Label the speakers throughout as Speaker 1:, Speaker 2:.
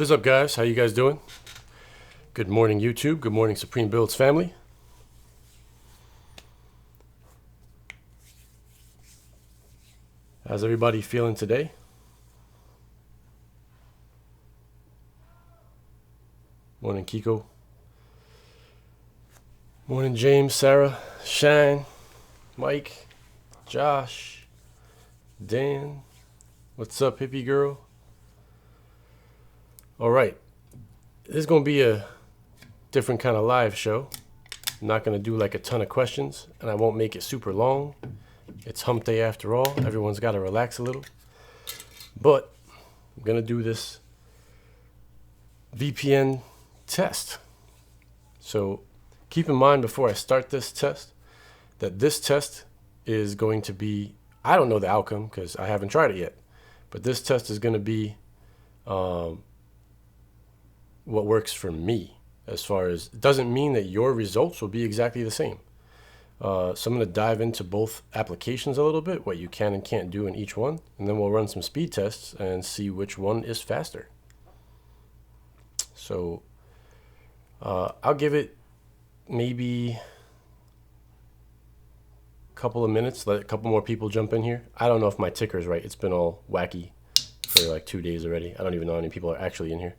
Speaker 1: What is up, guys? How you guys doing? Good morning, YouTube. Good morning, Supreme Builds family. How's everybody feeling today? Morning, Kiko. Morning, James, Sarah, Shine, Mike, Josh, Dan. What's up, hippie girl? All right, this is going to be a different kind of live show. I'm not going to do like a ton of questions, and I won't make it super long. It's hump day after all. Everyone's got to relax a little. But I'm going to do this VPN test. So keep in mind before I start this test that this test is going to be, I don't know the outcome because I haven't tried it yet, but this test is going to be what works for me, as far as it doesn't mean that your results will be exactly the same. So I'm going to dive into both applications a little bit, what you can and can't do in each one, and then we'll run some speed tests and see which one is faster. So I'll give it maybe a couple of minutes, let a couple more people jump in here. I don't know if my ticker is right. It's been all wacky for like 2 days already. I don't even know how many people are actually in here.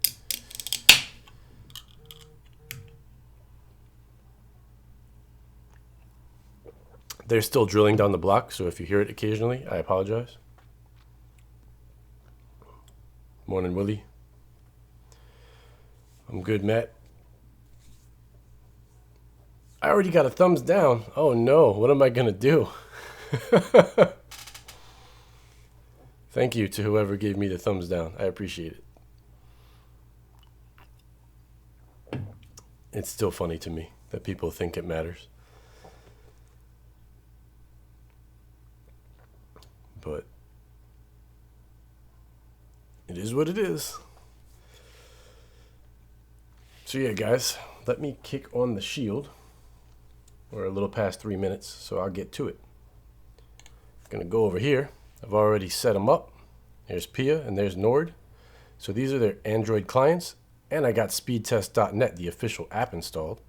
Speaker 1: They're still drilling down the block, so if you hear it occasionally, I apologize. Morning, Willie. I'm good, Matt. I already got a thumbs down. Oh no, what am I gonna do? Thank you to whoever gave me the thumbs down. I appreciate it. It's still funny to me that people think it matters. But it is what it is. So yeah, guys, let me kick on the shield. We're a little past 3 minutes, so I'll get to it. Gonna go over here. I've already set them up. There's Pia and there's Nord. So these are their Android clients, and I got speedtest.net, the official app, installed.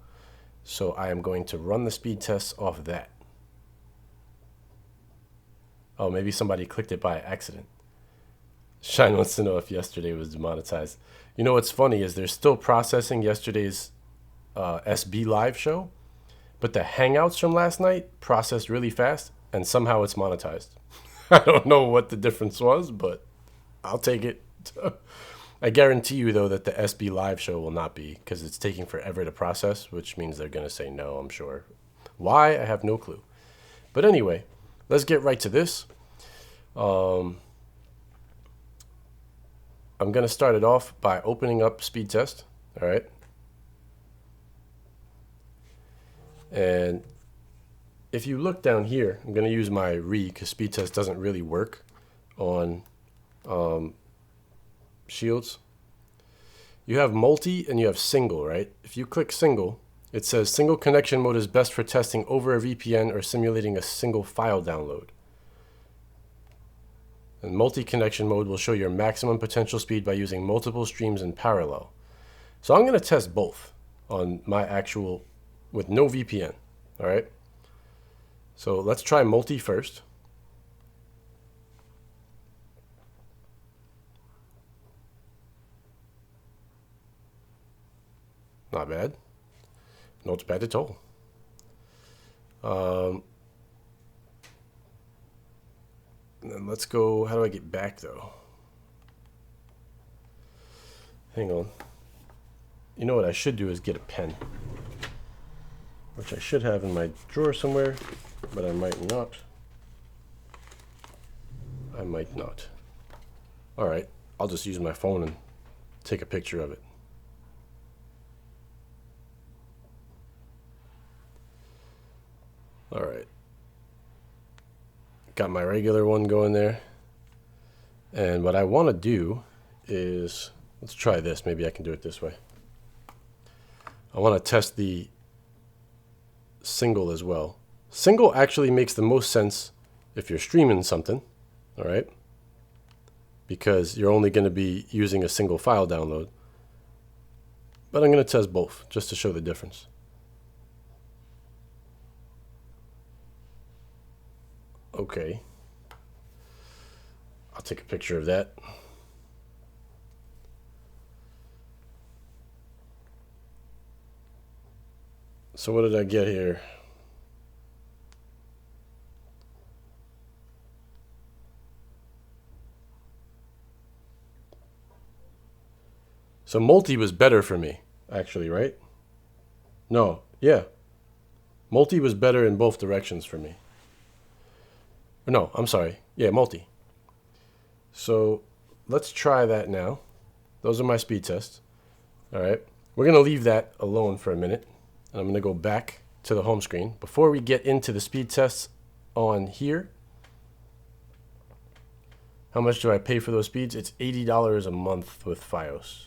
Speaker 1: So I am going to run the speed tests off of that. Oh, maybe somebody clicked it by accident. Shine wants to know if yesterday was demonetized. You know what's funny is they're still processing yesterday's SB live show, but the Hangouts from last night processed really fast, and somehow it's monetized. I don't know what the difference was, but I'll take it. I guarantee you, though, that the SB live show will not be, because it's taking forever to process, which means they're going to say no, I'm sure. Why? I have no clue. But anyway, let's get right to this. I'm going to start it off by opening up speed test. All right. And if you look down here, I'm going to use my re because speed test doesn't really work on shields. You have multi and you have single, right? If you click single, it says single connection mode is best for testing over a VPN or simulating a single file download. And multi-connection mode will show your maximum potential speed by using multiple streams in parallel. So I'm going to test both on my actual, with no VPN, all right? So let's try multi first. Not bad. Not bad at all. And then let's go, how do I get back though? Hang on. You know what I should do is get a pen, which I should have in my drawer somewhere, but I might not. I might not. All right, I'll just use my phone and take a picture of it. All right. Got my regular one going there. And what I want to do is, let's try this. Maybe I can do it this way. I want to test the single as well. Single actually makes the most sense if you're streaming something, all right? Because you're only going to be using a single file download. But I'm going to test both just to show the difference. Okay. I'll take a picture of that. So what did I get here? So multi was better for me, actually, right? No, yeah. Multi was better in both directions for me. No, I'm sorry. Yeah, multi. So let's try that now. Those are my speed tests. All right. We're going to leave that alone for a minute. And I'm going to go back to the home screen. Before we get into the speed tests on here, how much do I pay for those speeds? It's $80 a month with Fios.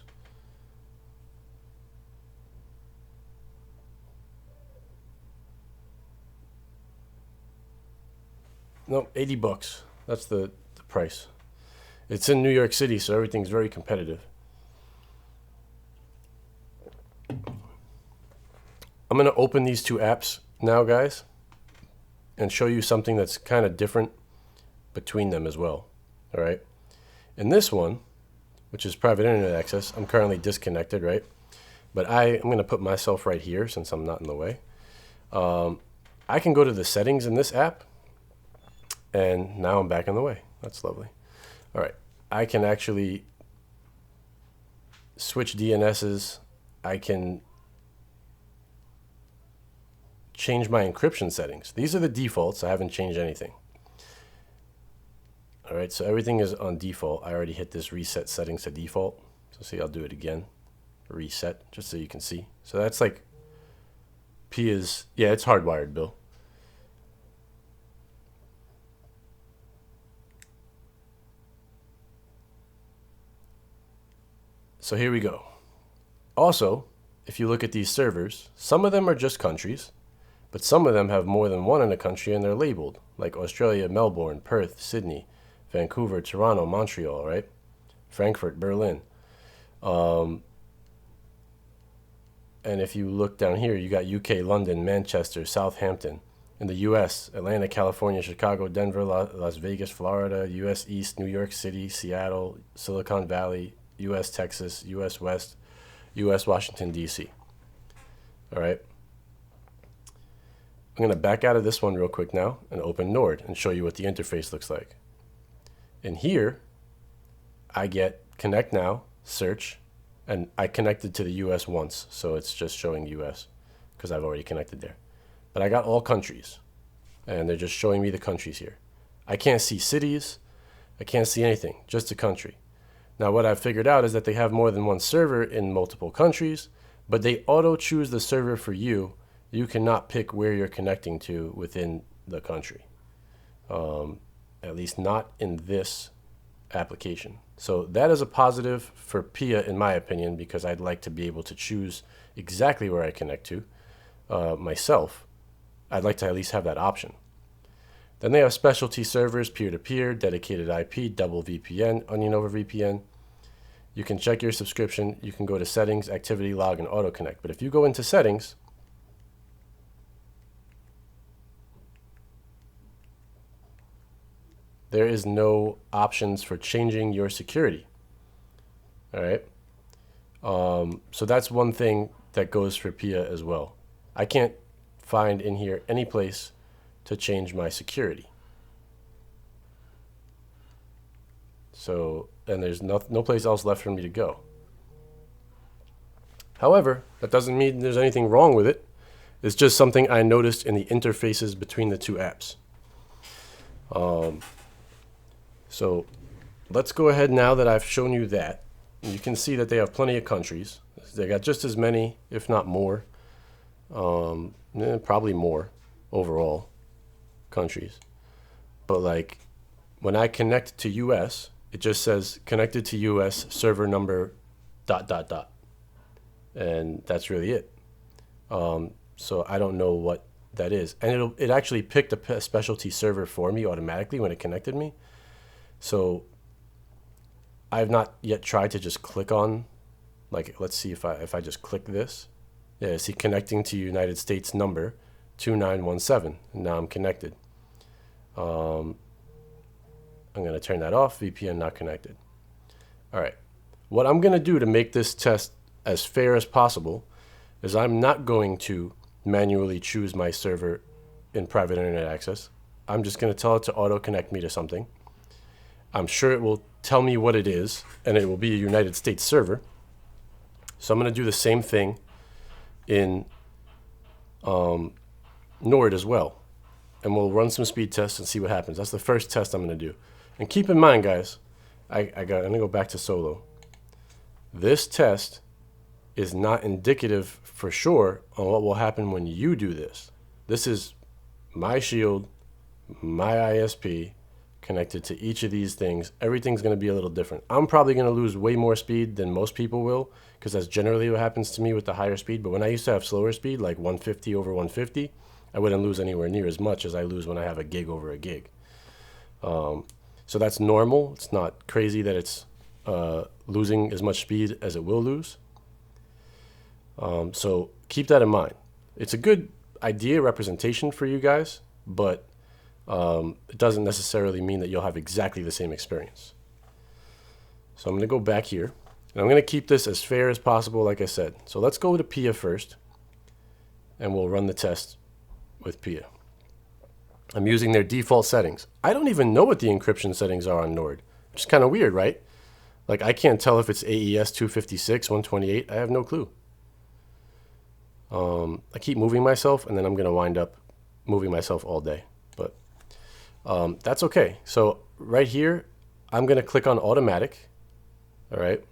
Speaker 1: No, 80 bucks. That's the price. It's in New York City, so everything's very competitive. I'm going to open these two apps now, guys, and show you something that's kind of different between them as well. All right. In this one, which is private internet access, I'm currently disconnected, right? But I'm going to put myself right here since I'm not in the way. I can go to the settings in this app, and now I'm back in the way. That's lovely. All right. I can actually switch DNSs. I can change my encryption settings. These are the defaults. I haven't changed anything. All right, so everything is on default. I already hit this reset settings to default. So see, I'll do it again. Reset, just so you can see. So that's like P is, yeah, it's hardwired, Bill. So here we go. Also, if you look at these servers, some of them are just countries, but some of them have more than one in a country and they're labeled, like Australia, Melbourne, Perth, Sydney, Vancouver, Toronto, Montreal, right? Frankfurt, Berlin. And if you look down here, you got UK, London, Manchester, Southampton. In the US, Atlanta, California, Chicago, Denver, Las Vegas, Florida, US East, New York City, Seattle, Silicon Valley, US Texas, US West, US Washington, D.C. All right. I'm going to back out of this one real quick now and open Nord and show you what the interface looks like. And here, I get connect now, search, and I connected to the US once, so it's just showing US because I've already connected there. But I got all countries, and they're just showing me the countries here. I can't see cities, I can't see anything, just a country. Now what I've figured out is that they have more than one server in multiple countries, but they auto-choose the server for you. You cannot pick where you're connecting to within the country. At least not in this application. So that is a positive for PIA in my opinion, because I'd like to be able to choose exactly where I connect to myself. I'd like to at least have that option. Then they have specialty servers, peer-to-peer, dedicated IP, double VPN, onion over VPN. You can check your subscription. You can go to settings, activity log, and auto connect. But if you go into settings, there is no options for changing your security. All right. So that's one thing that goes for PIA as well. I can't find in here any place to change my security. So, and there's no place else left for me to go. However, that doesn't mean there's anything wrong with it. It's just something I noticed in the interfaces between the two apps. So let's go ahead now that I've shown you that. You can see that they have plenty of countries. They got just as many, if not more, probably more overall countries. But like when I connect to US, it just says connected to US server number ... And that's really it. So I don't know what that is. And it actually picked a specialty server for me automatically when it connected me. So I've not yet tried to just click on Like, let's see if I just click this. Yeah, see, connecting to United States number 2917. And now I'm connected. I'm going to turn that off. VPN not connected. All right. What I'm going to do to make this test as fair as possible is I'm not going to manually choose my server in private internet access. I'm just going to tell it to auto connect me to something. I'm sure it will tell me what it is, and it will be a United States server. So I'm going to do the same thing in Nord as well. And we'll run some speed tests and see what happens. That's the first test I'm going to do. And keep in mind, guys, I'm going to go back to solo. This test is not indicative for sure on what will happen when you do this. This is my shield, my ISP, connected to each of these things. Everything's going to be a little different. I'm probably going to lose way more speed than most people will, because that's generally what happens to me with the higher speed. But when I used to have slower speed, like 150 over 150, I wouldn't lose anywhere near as much as I lose when I have a gig over a gig. So that's normal. It's not crazy that it's losing as much speed as it will lose. So keep that in mind. It's a good idea representation for you guys, but it doesn't necessarily mean that you'll have exactly the same experience. So I'm going to go back here, and I'm going to keep this as fair as possible, like I said. So let's go to PIA first, and we'll run the test with PIA. I'm using their default settings. I don't even know what the encryption settings are on Nord, which is kind of weird, right? Like, I can't tell if it's AES 256, 128. I have no clue. I keep moving myself, and then I'm going to wind up moving myself all day. But that's okay. So right here, I'm going to click on automatic. All right.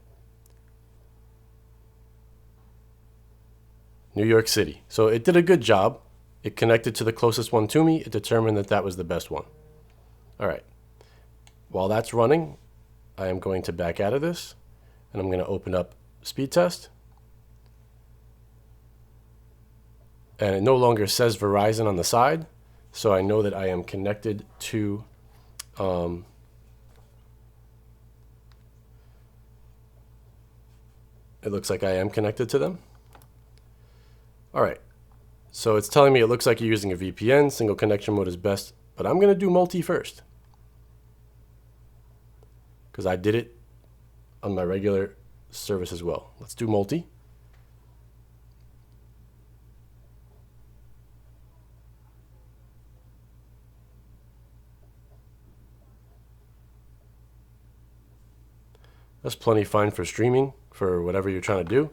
Speaker 1: New York City. So it did a good job. It connected to the closest one to me. It determined that that was the best one. All right. While that's running, I am going to back out of this, and I'm going to open up speed test. And it no longer says Verizon on the side, so I know that I am connected to it looks like I am connected to them. All right. So it's telling me it looks like you're using a VPN. Single connection mode is best, but I'm going to do multi first, because I did it on my regular service as well. Let's do multi. That's plenty fine for streaming, for whatever you're trying to do.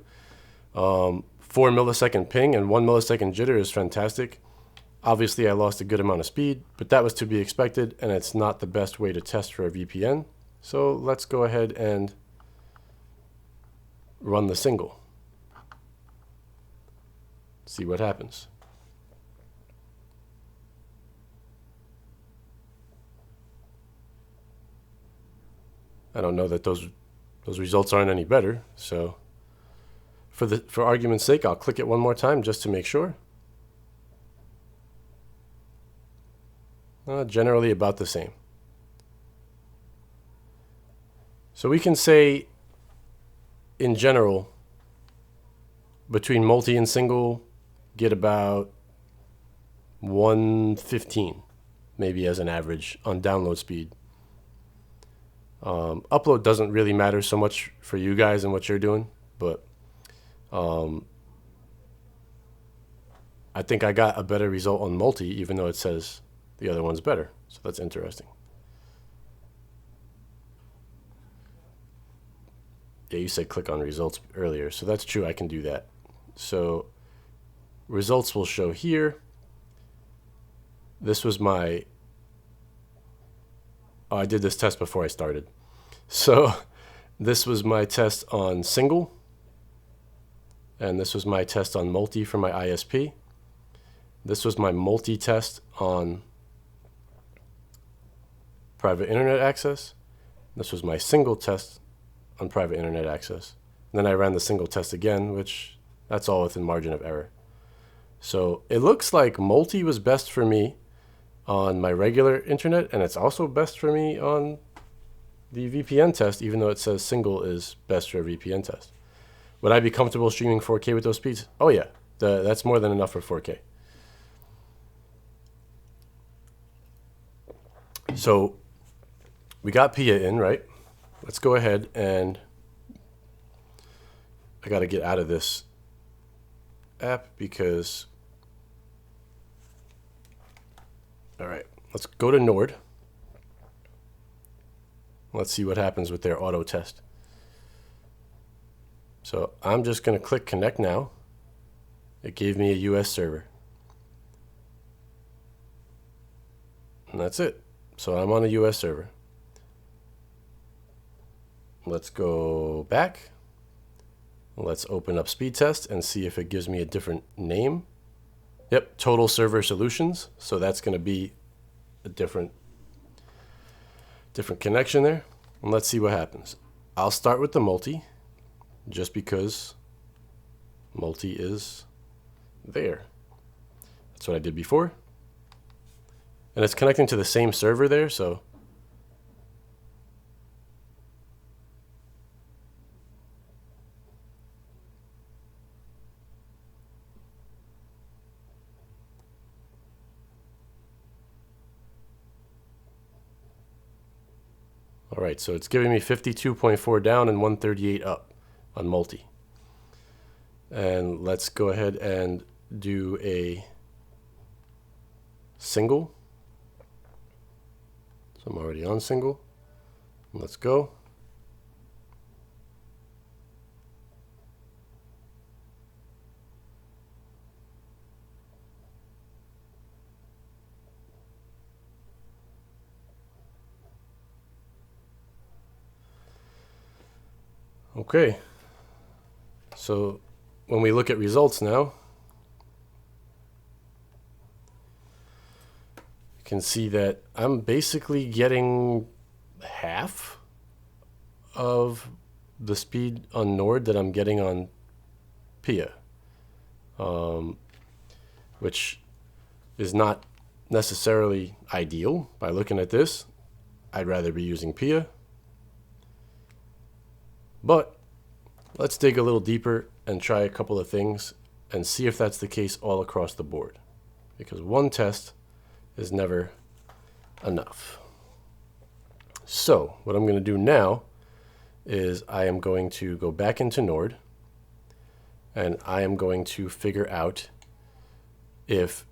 Speaker 1: 4 millisecond ping and 1 millisecond jitter is fantastic. Obviously, I lost a good amount of speed, but that was to be expected, and it's not the best way to test for a VPN. So let's go ahead and run the single. See what happens. I don't know that those results aren't any better, so for argument's sake, I'll click it one more time just to make sure. Generally about the same. So we can say, in general, between multi and single, get about 115, maybe as an average on download speed. Upload doesn't really matter so much for you guys and what you're doing, but I think I got a better result on multi, even though it says the other one's better. So that's interesting. Yeah, you said click on results earlier, so that's true. I can do that. So results will show here. This was my... Oh, I did this test before I started. So this was my test on single, and this was my test on multi for my ISP. This was my multi test on private internet access. This was my single test on private internet access. And then I ran the single test again, which that's all within margin of error. So it looks like multi was best for me on my regular internet, and it's also best for me on the VPN test, even though it says single is best for a VPN test. Would I be comfortable streaming 4K with those speeds? Oh yeah, that's more than enough for 4K. So we got Pia in, right? Let's go ahead and I got to get out of this app because, all right, let's go to Nord. Let's see what happens with their auto test. So I'm just going to click connect now. It gave me a US server. And that's it. So I'm on a US server. Let's go back. Let's open up speed test and see if it gives me a different name. Yep, total server solutions. So that's going to be a different connection there. And let's see what happens. I'll start with the multi just because multi is there. That's what I did before. And it's connecting to the same server there, so all right, so it's giving me 52.4 down and 138 up on multi. And let's go ahead and do a single. So I'm already on single. Let's go. Okay. So when we look at results now, can see that I'm basically getting half of the speed on Nord that I'm getting on Pia, which is not necessarily ideal. By looking at this, I'd rather be using Pia. But let's dig a little deeper and try a couple of things and see if that's the case all across the board, because one test is never enough. So what I'm going to do now is I am going to go back into Nord and I am going to figure out if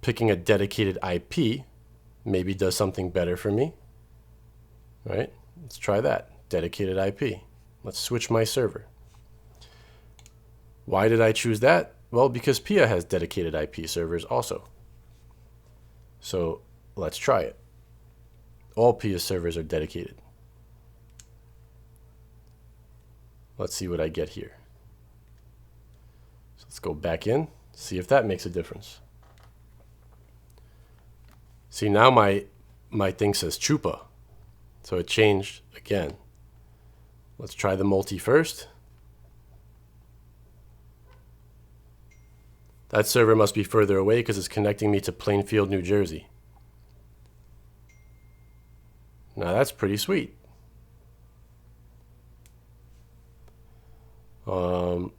Speaker 1: picking a dedicated IP maybe does something better for me. All right, let's try that. Dedicated IP. Let's switch my server. Why did I choose that? Well, because Pia has dedicated IP servers also. So let's try it. All Pia servers are dedicated. Let's see what I get here. So let's go back in, see if that makes a difference. See, now my thing says Chupa. So it changed again. Let's try the multi first. That server must be further away because it's connecting me to Plainfield, New Jersey. Now that's pretty sweet. Let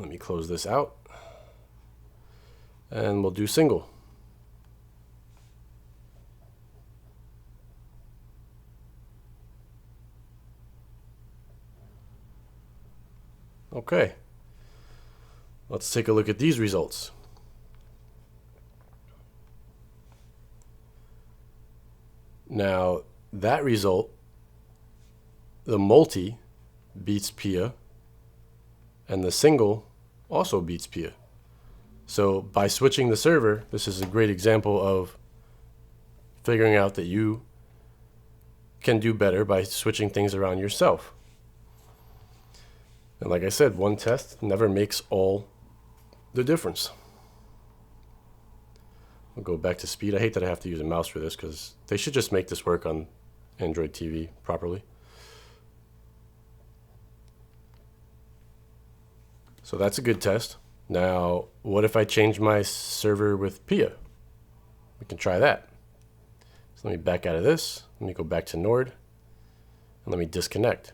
Speaker 1: me close this out. And we'll do single. Okay, let's take a look at these results. Now, that result, the multi beats Pia, and the single also beats Pia. So by switching the server, this is a great example of figuring out that you can do better by switching things around yourself. And like I said, one test never makes all the difference. We'll go back to speed. I hate that I have to use a mouse for this because they should just make this work on Android TV properly. So that's a good test. Now, what if I change my server with Pia? We can try that. So let me back out of this. Let me go back to Nord. And let me disconnect.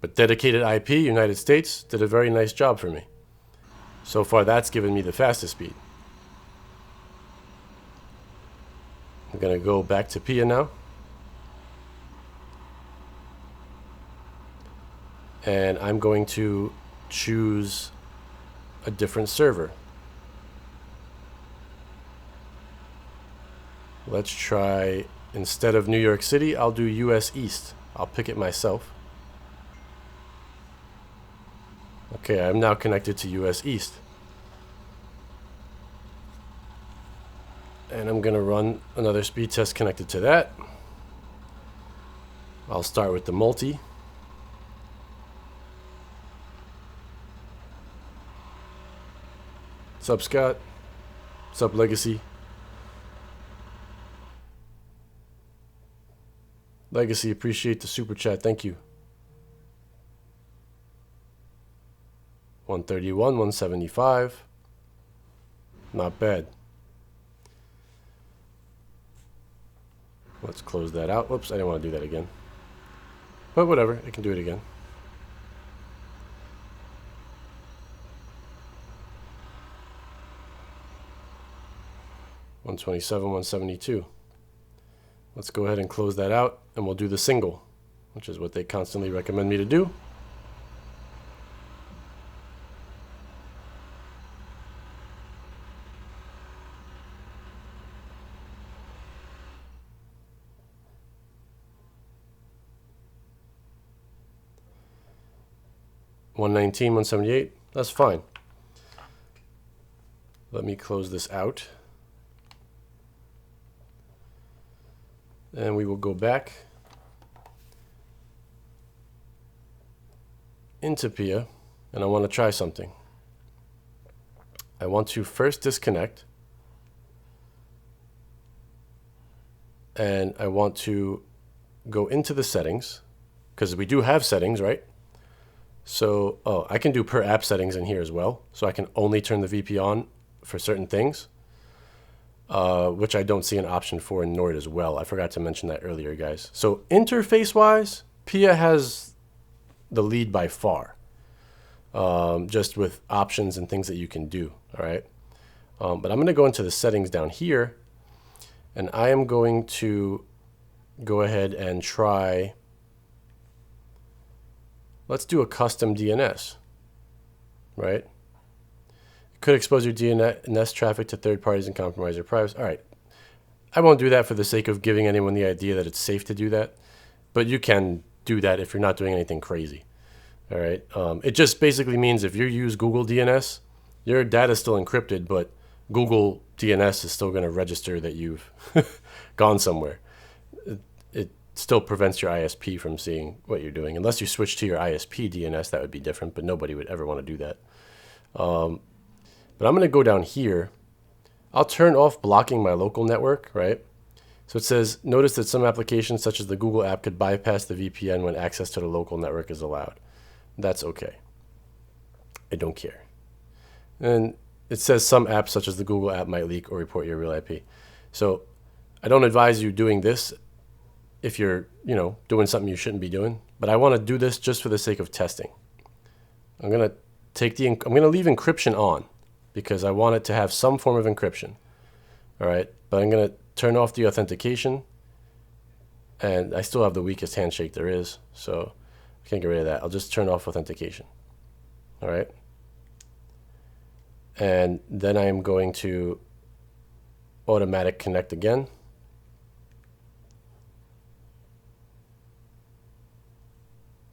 Speaker 1: But dedicated IP, United States, did a very nice job for me. So far, that's given me the fastest speed. I'm going to go back to PIA now. And I'm going to choose a different server. Let's try, instead of New York City, I'll do US East. I'll pick it myself. Okay, I'm now connected to US East. And I'm going to run another speed test connected to that. I'll start with the multi. Sup, Scott? Sup, Legacy? Legacy, appreciate the super chat. Thank you. 131, 175. Not bad. Let's close that out. Whoops, I didn't want to do that again. But whatever, I can do it again. $127, $172. Let's go ahead and close that out, and we'll do the single, which is what they constantly recommend me to do. $119, $178. That's fine. Let me close this out. And we will go back into PIA, and I want to try something. I want to first disconnect, and I want to go into the settings, because we do have settings, right? So, I can do per app settings in here as well, so I can only turn the VP on for certain things. Which I don't see an option for in Nord as well. I forgot to mention that earlier, guys. So interface-wise, PIA has the lead by far, just with options and things that you can do, all right? But I'm going to go into the settings down here, and I am going to go ahead and try, let's do a custom DNS, right? Could expose your DNS traffic to third parties and compromise your privacy. All right. I won't do that for the sake of giving anyone the idea that it's safe to do that. But you can do that if you're not doing anything crazy. All right. It just basically means if you use Google DNS, your data is still encrypted, but Google DNS is still going to register that you've gone somewhere. It still prevents your ISP from seeing what you're doing. Unless you switch to your ISP DNS, that would be different, but nobody would ever want to do that. But I'm going to go down here. I'll turn off blocking my local network, right? So it says, notice that some applications such as the Google app could bypass the VPN when access to the local network is allowed. That's okay. I don't care. And it says some apps such as the Google app might leak or report your real IP. So I don't advise you doing this if you're, doing something you shouldn't be doing. But I want to do this just for the sake of testing. I'm going to leave encryption on, because I want it to have some form of encryption. All right, but I'm going to turn off the authentication, and I still have the weakest handshake there is, so I can't get rid of that. I'll just turn off authentication. All right, and then I am going to automatic connect again.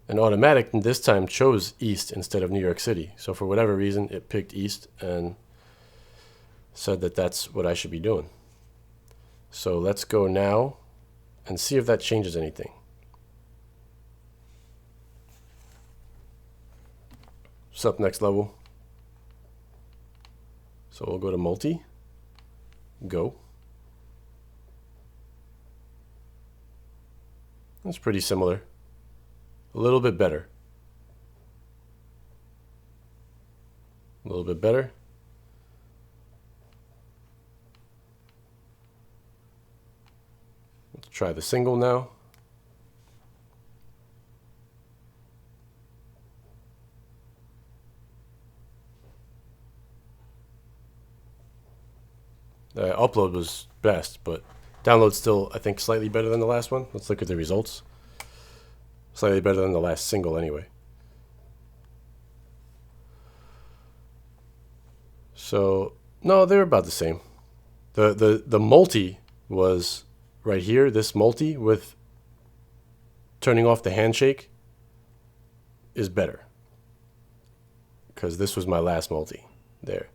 Speaker 1: And automatic this time chose East instead of New York City. So for whatever reason, it picked East and said that that's what I should be doing. So let's go now and see if that changes anything. What's up, next level? So we'll go to multi, go. That's pretty similar. A little bit better. A little bit better. try the single now. Upload was best, but download still, I think, slightly better than the last one. Let's look at the results. Slightly better than the last single anyway. So, no, they're about the same. The multi was right here, this multi with turning off the handshake is better. Because this was my last multi there.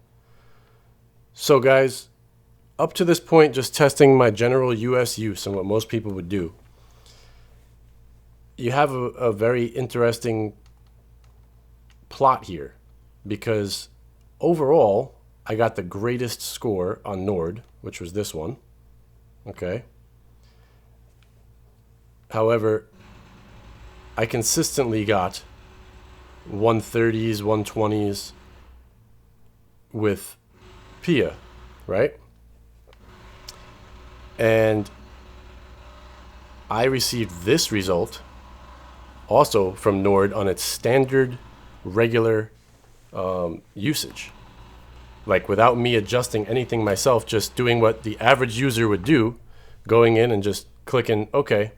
Speaker 1: So guys, up to this point, just testing my general US use and what most people would do. You have a very interesting plot here, because overall, I got the greatest score on Nord, which was this one. Okay. However, I consistently got 130s, 120s with PIA, right? And I received this result also from Nord on its standard regular usage. Like without me adjusting anything myself, just doing what the average user would do, going in and just clicking OK.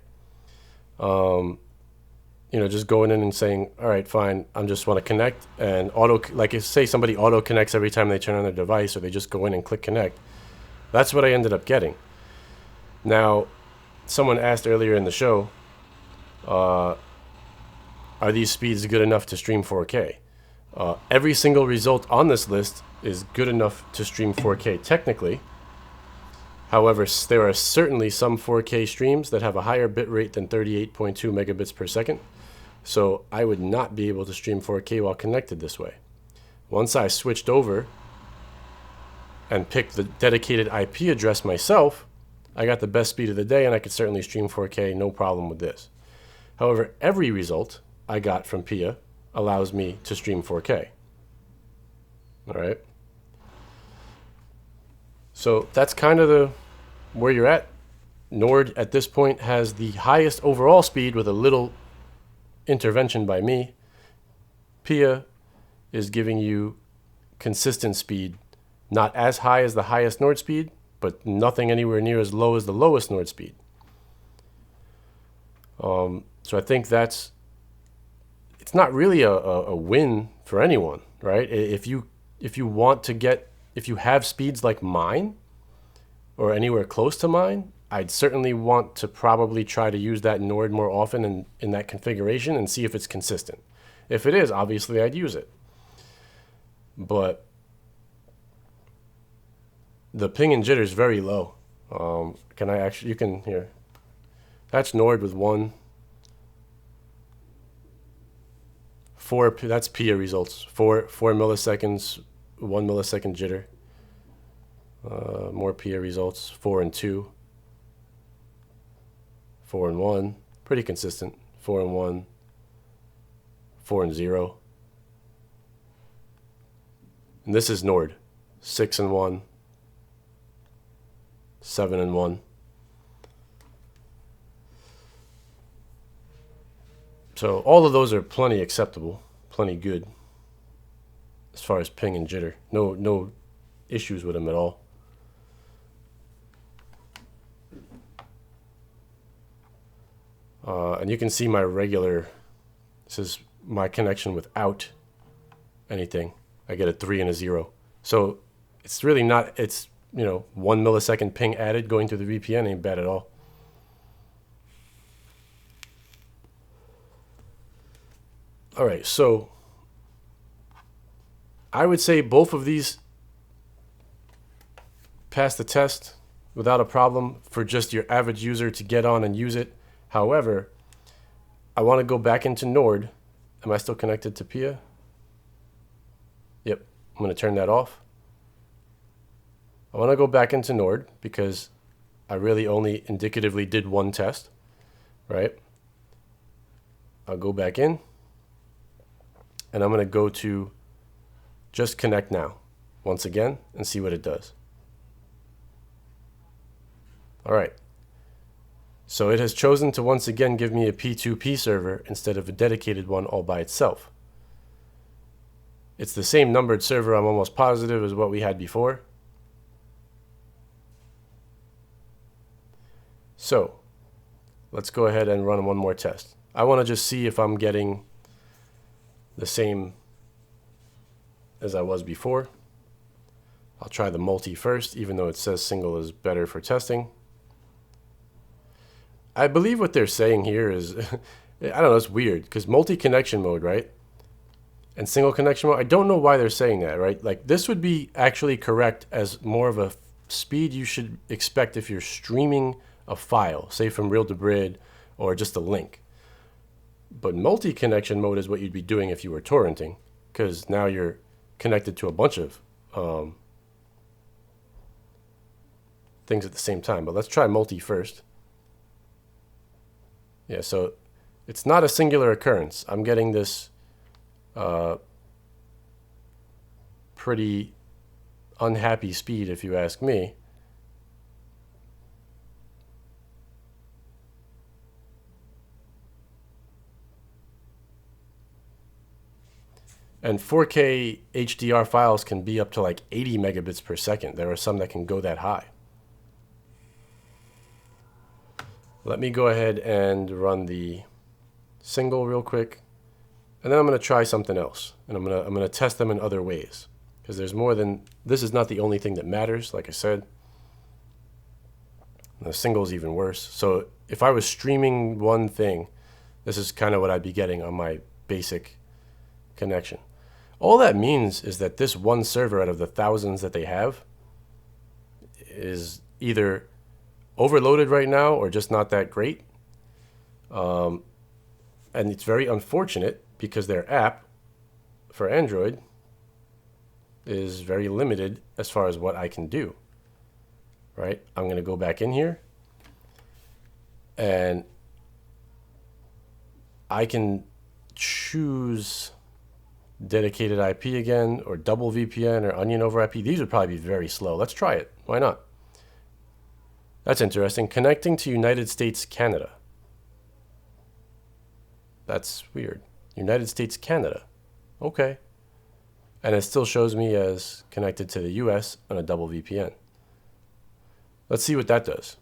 Speaker 1: You know, just going in and saying, all right, fine, I just want to connect, and like if say somebody auto connects every time they turn on their device, or they just go in and click connect. That's what I ended up getting. Now, someone asked earlier in the show, are these speeds good enough to stream 4K? Every single result on this list is good enough to stream 4K technically. However, there are certainly some 4K streams that have a higher bitrate than 38.2 megabits per second. So I would not be able to stream 4K while connected this way. Once I switched over and picked the dedicated IP address myself, I got the best speed of the day, and I could certainly stream 4K, no problem with this. However, every result I got from PIA allows me to stream 4K. All right. So that's kind of where you're at. Nord at this point has the highest overall speed with a little intervention by me. PIA is giving you consistent speed, not as high as the highest Nord speed, but nothing anywhere near as low as the lowest Nord speed. So I think it's not really a win for anyone, right? If you have speeds like mine or anywhere close to mine, I'd certainly want to probably try to use that Nord more often in that configuration and see if it's consistent. If it is, obviously I'd use it. But the ping and jitter is very low. You can here. That's Nord with 4, that's PIA results. 4 milliseconds, 1 millisecond jitter. More PIA results, 4 and 2. 4 and 1, pretty consistent. 4 and 1, 4 and 0. And this is Nord, 6 and 1, 7 and 1. So all of those are plenty acceptable, plenty good as far as ping and jitter. No issues with them at all. And you can see my regular, this is my connection without anything. I get a 3 and a 0. So it's really not, it's, 1 millisecond ping added going through the VPN ain't bad at all. All right, so I would say both of these pass the test without a problem for just your average user to get on and use it. However, I want to go back into Nord. Am I still connected to PIA? Yep, I'm going to turn that off. I want to go back into Nord because I really only indicatively did one test, right? I'll go back in, and I'm going to go to just connect now once again and see what it does. All right. So it has chosen to once again give me a P2P server instead of a dedicated one all by itself. It's the same numbered server, I'm almost positive, as what we had before. So let's go ahead and run one more test. I want to just see if I'm getting the same as I was before. I'll try the multi first, even though it says single is better for testing. I believe what they're saying here is, I don't know, it's weird, because multi-connection mode, right? And single connection mode, I don't know why they're saying that, right? Like, this would be actually correct as more of a speed you should expect if you're streaming a file, say from reel to brid or just a link. But multi-connection mode is what you'd be doing if you were torrenting, because now you're connected to a bunch of things at the same time. But let's try multi first. Yeah, so it's not a singular occurrence. I'm getting this pretty unhappy speed, if you ask me. And 4K HDR files can be up to like 80 megabits per second. There are some that can go that high. Let me go ahead and run the single real quick, and then I'm going to try something else, and I'm going to test them in other ways, because there's more than this. Is not the only thing that matters, like I said. The single is even worse. So if I was streaming one thing, this is kind of what I'd be getting on my basic connection. All that means is that this one server out of the thousands that they have is either overloaded right now or just not that great. And it's very unfortunate because their app for Android is very limited as far as what I can do. Right? I'm going to go back in here and I can choose dedicated IP again, or double VPN, or onion over IP. These would probably be very slow. Let's try it. Why not? That's interesting. Connecting to United States, Canada. That's weird. United States, Canada. Okay. And it still shows me as connected to the US on a double VPN. Let's see what that does.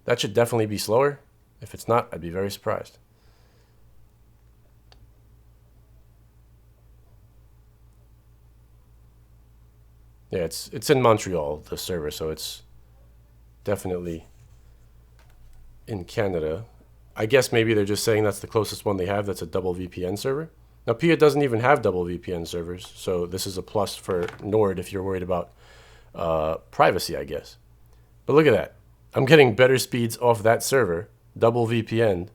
Speaker 1: That should definitely be slower. If it's not, I'd be very surprised. Yeah, it's in Montreal, the server, so it's definitely in Canada. I guess maybe they're just saying that's the closest one they have that's a double VPN server. Now, Pia doesn't even have double VPN servers, so this is a plus for Nord if you're worried about privacy, I guess. But look at that. I'm getting better speeds off that server, double VPN.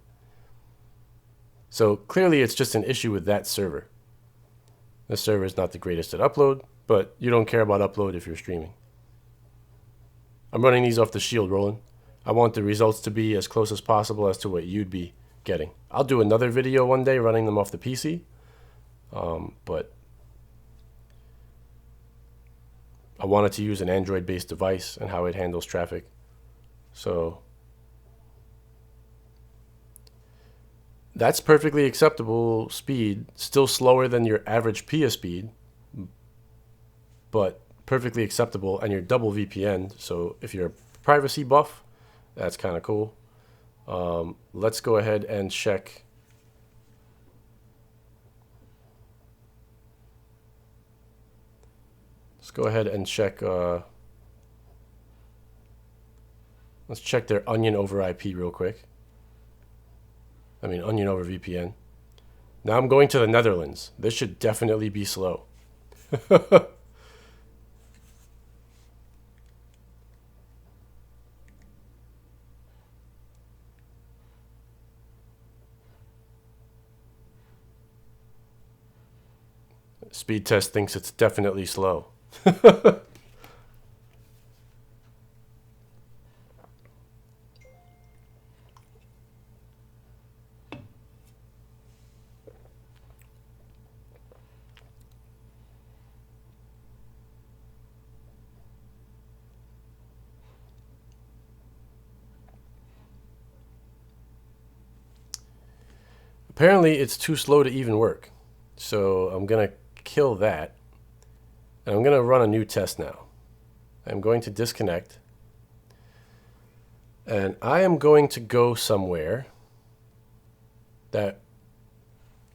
Speaker 1: So clearly it's just an issue with that server. The server is not the greatest at upload, but you don't care about upload if you're streaming. I'm running these off the Shield, Roland. I want the results to be as close as possible as to what you'd be getting. I'll do another video one day running them off the PC, but I wanted to use an Android-based device and how it handles traffic. So that's perfectly acceptable speed, still slower than your average Pia speed, but perfectly acceptable, and your double VPN. So if you're a privacy buff, that's kind of cool. Let's go ahead and check. Let's go ahead and check. Let's check their onion over IP real quick. I mean, onion over VPN. Now I'm going to the Netherlands. This should definitely be slow. Speed test thinks it's definitely slow. Apparently it's too slow to even work. So I'm going to kill that. And I'm going to run a new test now. I'm going to disconnect. And I am going to go somewhere that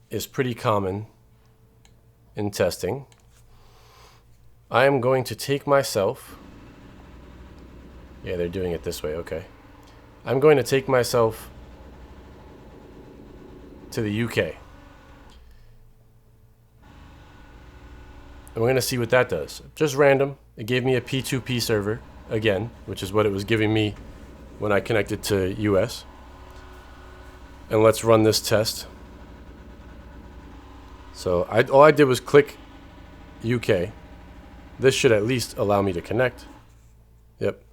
Speaker 1: is pretty common in testing. I am going to take myself. Yeah, they're doing it this way. Okay. I'm going to take myself to the UK. And we're going to see what that does. Just random. It gave me a P2P server again, which is what it was giving me when I connected to US. And let's run this test. So all I did was click UK. This should at least allow me to connect. Yep.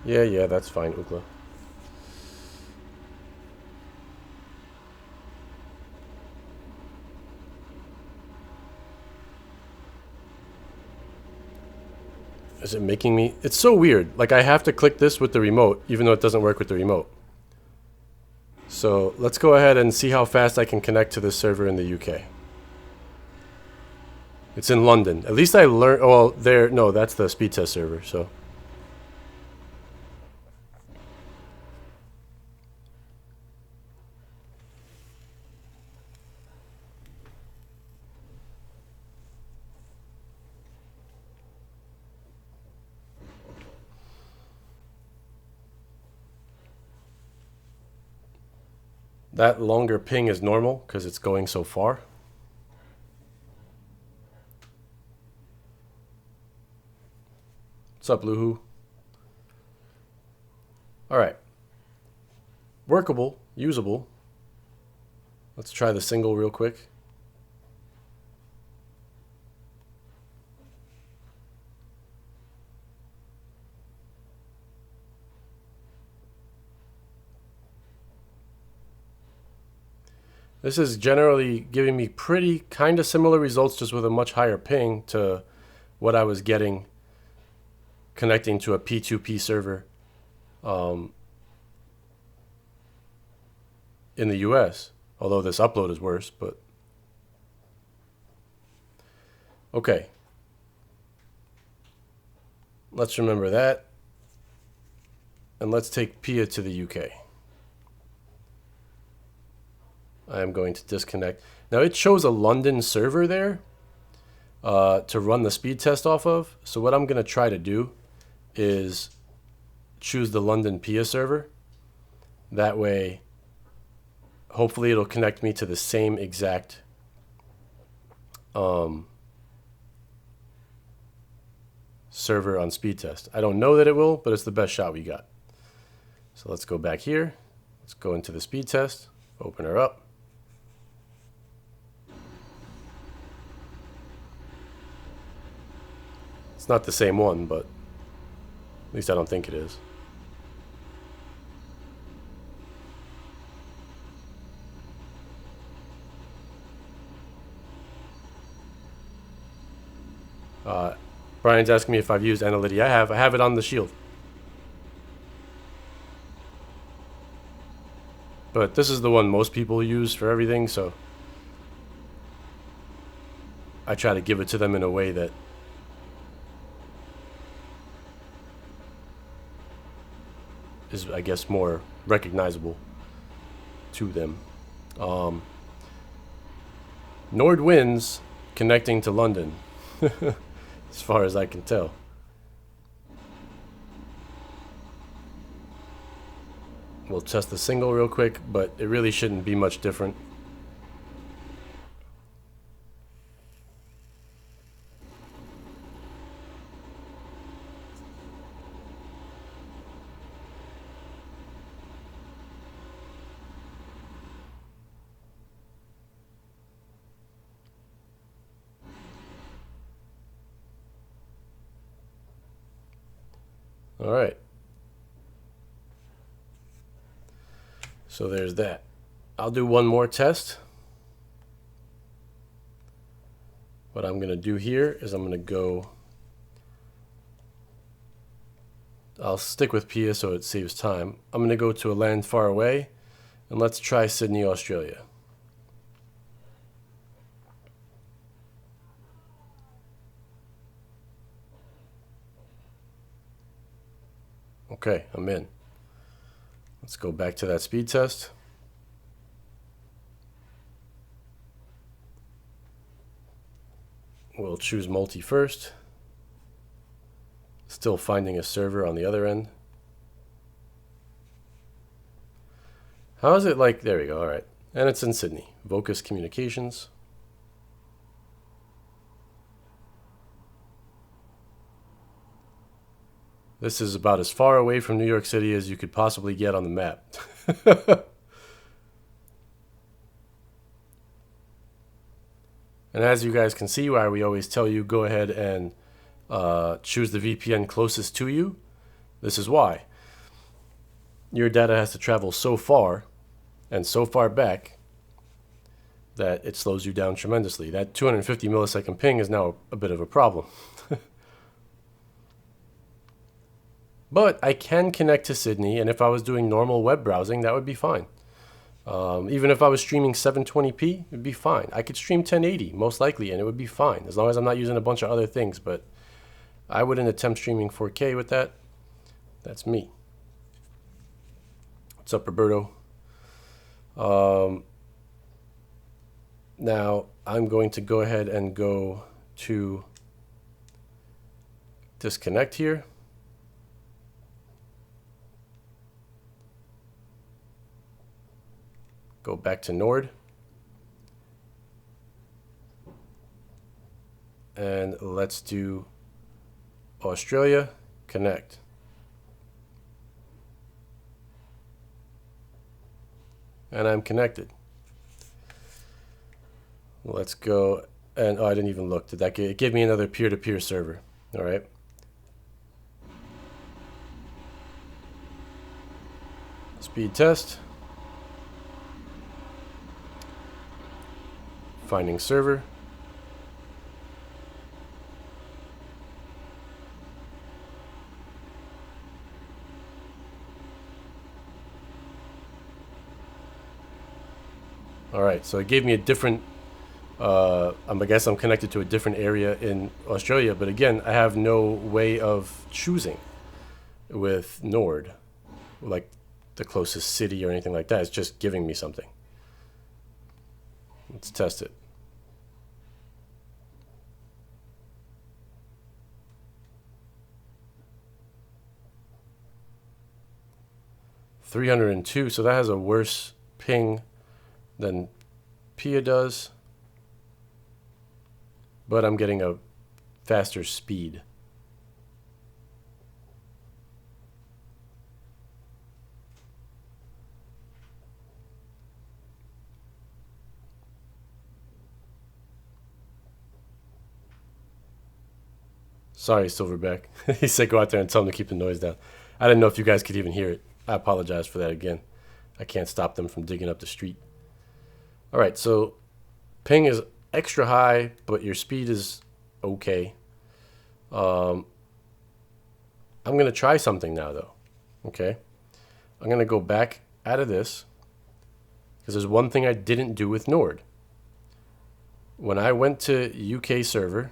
Speaker 1: Yeah, that's fine, Ookla. Is it making me? It's so weird. Like I have to click this with the remote, even though it doesn't work with the remote. So let's go ahead and see how fast I can connect to this server in the UK. It's in London. At least I learned. Oh, well, no, that's the speed test server. So. That longer ping is normal because it's going so far. What's up, Luhu? All right. Workable, usable. Let's try the single real quick. This is generally giving me pretty kind of similar results, just with a much higher ping to what I was getting connecting to a P2P server in the US. Although this upload is worse, but okay. Let's remember that. And let's take Pia to the UK. I am going to disconnect. Now it shows a London server there to run the speed test off of. So what I'm going to try to do is choose the London Pia server. That way, hopefully it'll connect me to the same exact server on speed test. I don't know that it will, but it's the best shot we got. So let's go back here. Let's go into the speed test. Open her up. It's not the same one, but at least I don't think it is. Brian's asking me if I've used Analyty. I have it on the Shield. But this is the one most people use for everything, so I try to give it to them in a way that is, I guess, more recognizable to them. Nord wins connecting to London, as far as I can tell. We'll test the single real quick, but it really shouldn't be much different. All right. So there's that. I'll do one more test. What I'm going to do here is I'm going to go, I'll stick with Pia so it saves time. I'm going to go to a land far away, And let's try Sydney, Australia. Okay, I'm in. Let's go back to that speed test. We'll choose multi first. Still finding a server on the other end. How is it like? There we go. All right. And it's in Sydney. Vocus Communications. This is about as far away from New York City as you could possibly get on the map. And as you guys can see, why we always tell you go ahead and choose the VPN closest to you. This is why. Your data has to travel so far and so far back that it slows you down tremendously. That 250 millisecond ping is now a bit of a problem. But I can connect to Sydney, and if I was doing normal web browsing, that would be fine. Even if I was streaming 720p, it'd be fine. I could stream 1080, most likely, and it would be fine, as long as I'm not using a bunch of other things. But I wouldn't attempt streaming 4K with that. That's me. What's up, Roberto? Now, I'm going to go ahead and go to disconnect here. Go back to Nord. And let's do Australia, connect. And I'm connected. Let's go, and oh, I didn't even look. Did that it gave me another peer-to-peer server? All right. Speed test. Finding server. All right, so it gave me a different, I guess I'm connected to a different area in Australia, but again, I have no way of choosing with Nord, like the closest city or anything like that. It's just giving me something. Let's test it. $302, so that has a worse ping than Pia does, but I'm getting a faster speed. Sorry, Silverback. He said go out there and tell him to keep the noise down. I didn't know if you guys could even hear it. I apologize for that again. I can't stop them from digging up the street. All right, so ping is extra high, but your speed is okay. I'm going to try something now, though. Okay? I'm going to go back out of this because there's one thing I didn't do with Nord. When I went to UK server,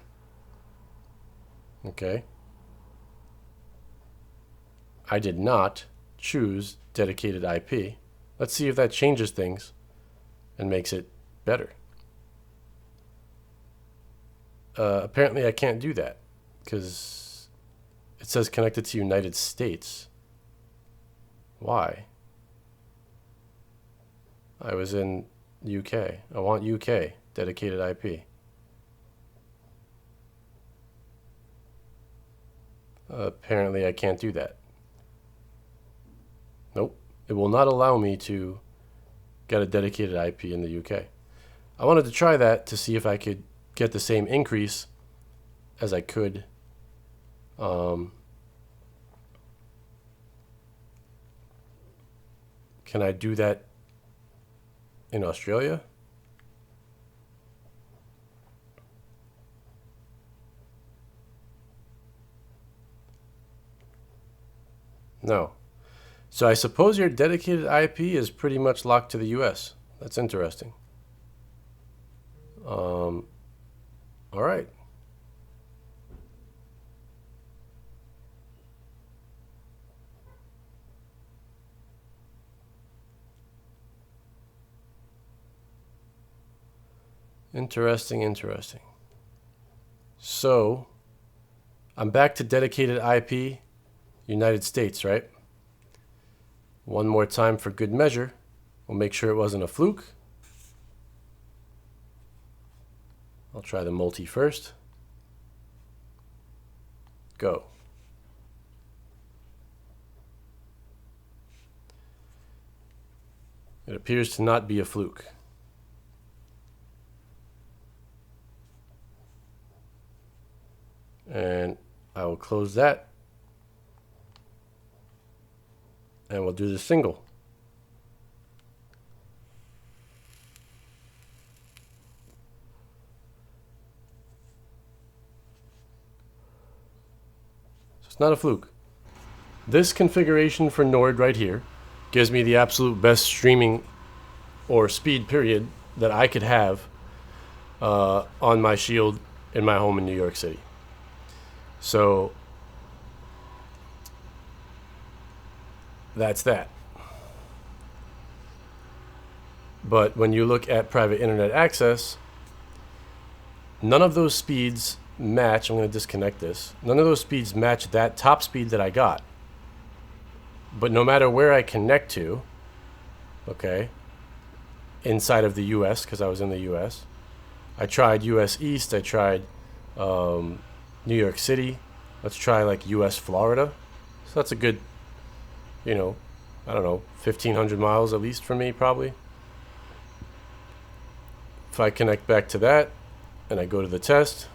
Speaker 1: okay, I did not choose dedicated IP. Let's see if that changes things and makes it better. Apparently I can't do that because it says connected to United States. Why? I was in UK. I want UK dedicated IP. Apparently I can't do that. Nope. It will not allow me to get a dedicated IP in the UK. I wanted to try that to see if I could get the same increase as I could can I do that in Australia? No. So I suppose your dedicated IP is pretty much locked to the US. That's interesting. All right. Interesting, interesting. So I'm back to dedicated IP, United States, right? One more time for good measure. We'll make sure it wasn't a fluke. I'll try the multi first. Go. It appears to not be a fluke. And I will close that. And we'll do the single. So it's not a fluke. This configuration for Nord right here gives me the absolute best streaming or speed period that I could have on my Shield in my home in New York City. So that's that. But when you look at private internet access, none of those speeds match. I'm going to disconnect this. None of those speeds match that top speed that I got. But no matter where I connect to, okay, inside of the US, because I was in the US, I tried US East, I tried New York City. Let's try like US Florida. So that's a good, you know, I don't know, 1,500 miles at least for me, probably. If I connect back to that and I go to the test.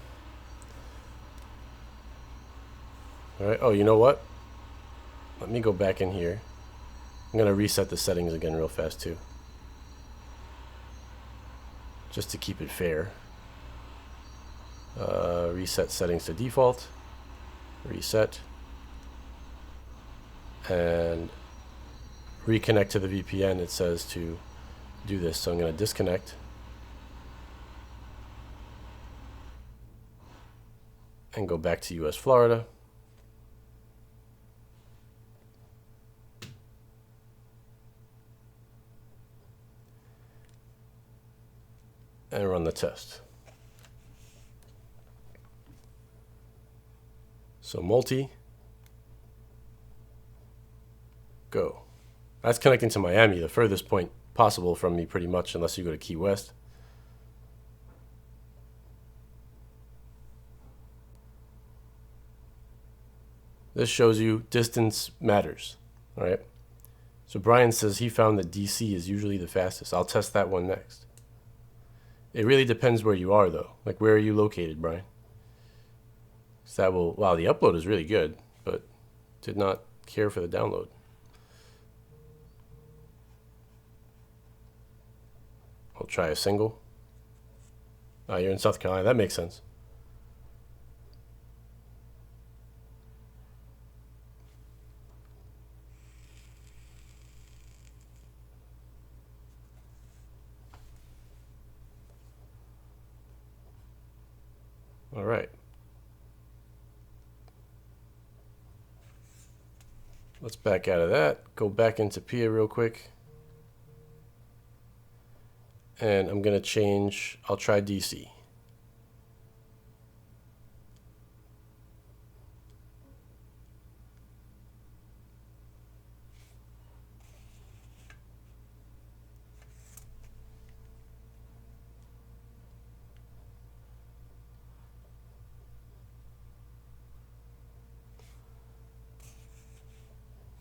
Speaker 1: All right. Oh, you know what? Let me go back in here. I'm going to reset the settings again real fast too, just to keep it fair. Reset settings to default. Reset. And reconnect to the VPN. It says to do this. So I'm going to disconnect. And go back to US Florida. And run the test. So multi, go. That's connecting to Miami, the furthest point possible from me pretty much, unless you go to Key West. This shows you distance matters, all right? So Brian says he found that DC is usually the fastest. I'll test that one next. It really depends where you are, though. Like, where are you located, Brian? So that will, wow, the upload is really good, but did not care for the download. I'll try a single. Oh, you're in South Carolina. That makes sense. All right. Let's back out of that. Go back into PIA real quick. And I'm going to change, I'll try DC.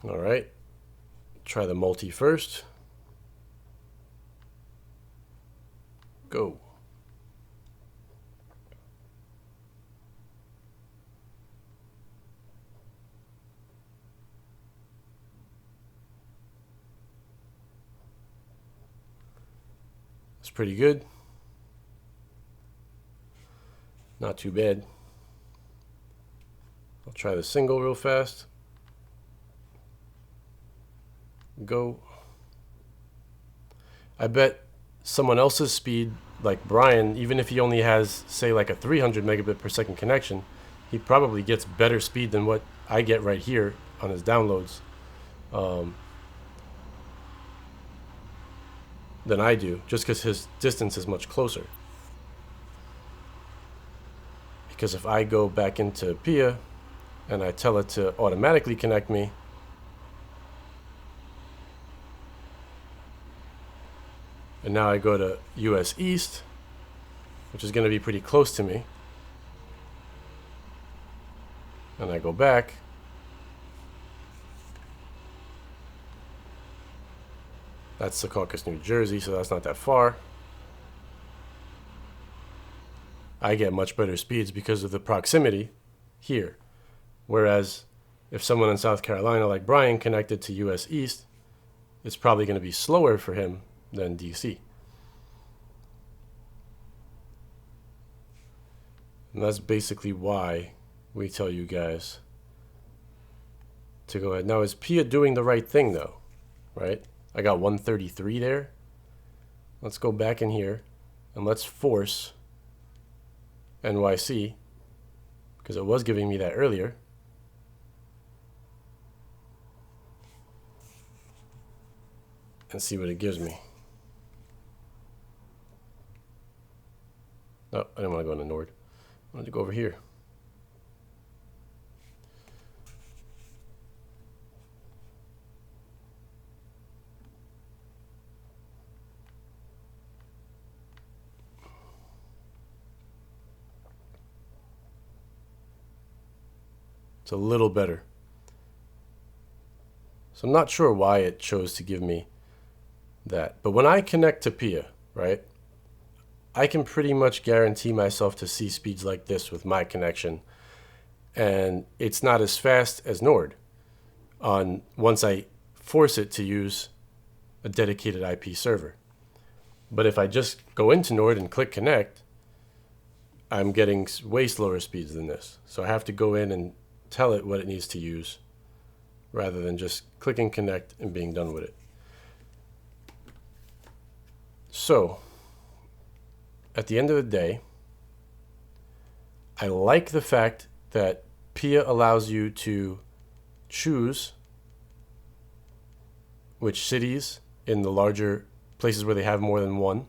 Speaker 1: All right. Try the multi first. Go. It's pretty good. Not too bad. I'll try the single real fast. go. I bet someone else's speed, like Brian, even if he only has, say, like a 300 megabit per second connection, he probably gets better speed than what I get right here on his downloads than I do, just because his distance is much closer. Because if I go back into PIA and I tell it to automatically connect me, and now I go to US East, which is going to be pretty close to me, and I go back, that's Secaucus, New Jersey, so that's not that far. I get much better speeds because of the proximity here. Whereas if someone in South Carolina like Brian connected to US East, it's probably going to be slower for him than DC. And that's basically why we tell you guys to go ahead. Now, is PIA doing the right thing though? Right? I got 133 there. Let's go back in here and let's force NYC, because it was giving me that earlier. And see what it gives me. Oh, I didn't want to go into Nord. I wanted to go over here. It's a little better. So I'm not sure why it chose to give me that. But when I connect to PIA, right, I can pretty much guarantee myself to see speeds like this with my connection. And it's not as fast as Nord once I force it to use a dedicated IP server. But if I just go into Nord and click connect, I'm getting way slower speeds than this. So I have to go in and tell it what it needs to use rather than just clicking connect and being done with it. So at the end of the day, I like the fact that PIA allows you to choose which cities in the larger places where they have more than one.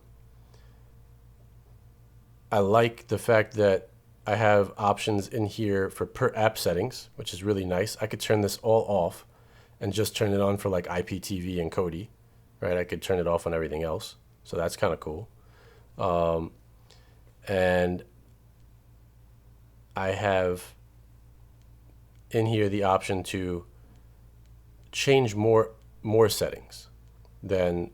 Speaker 1: I like the fact that I have options in here for per app settings, which is really nice. I could turn this all off and just turn it on for like IPTV and Kodi, right? I could turn it off on everything else. So that's kind of cool. And I have in here the option to change more settings than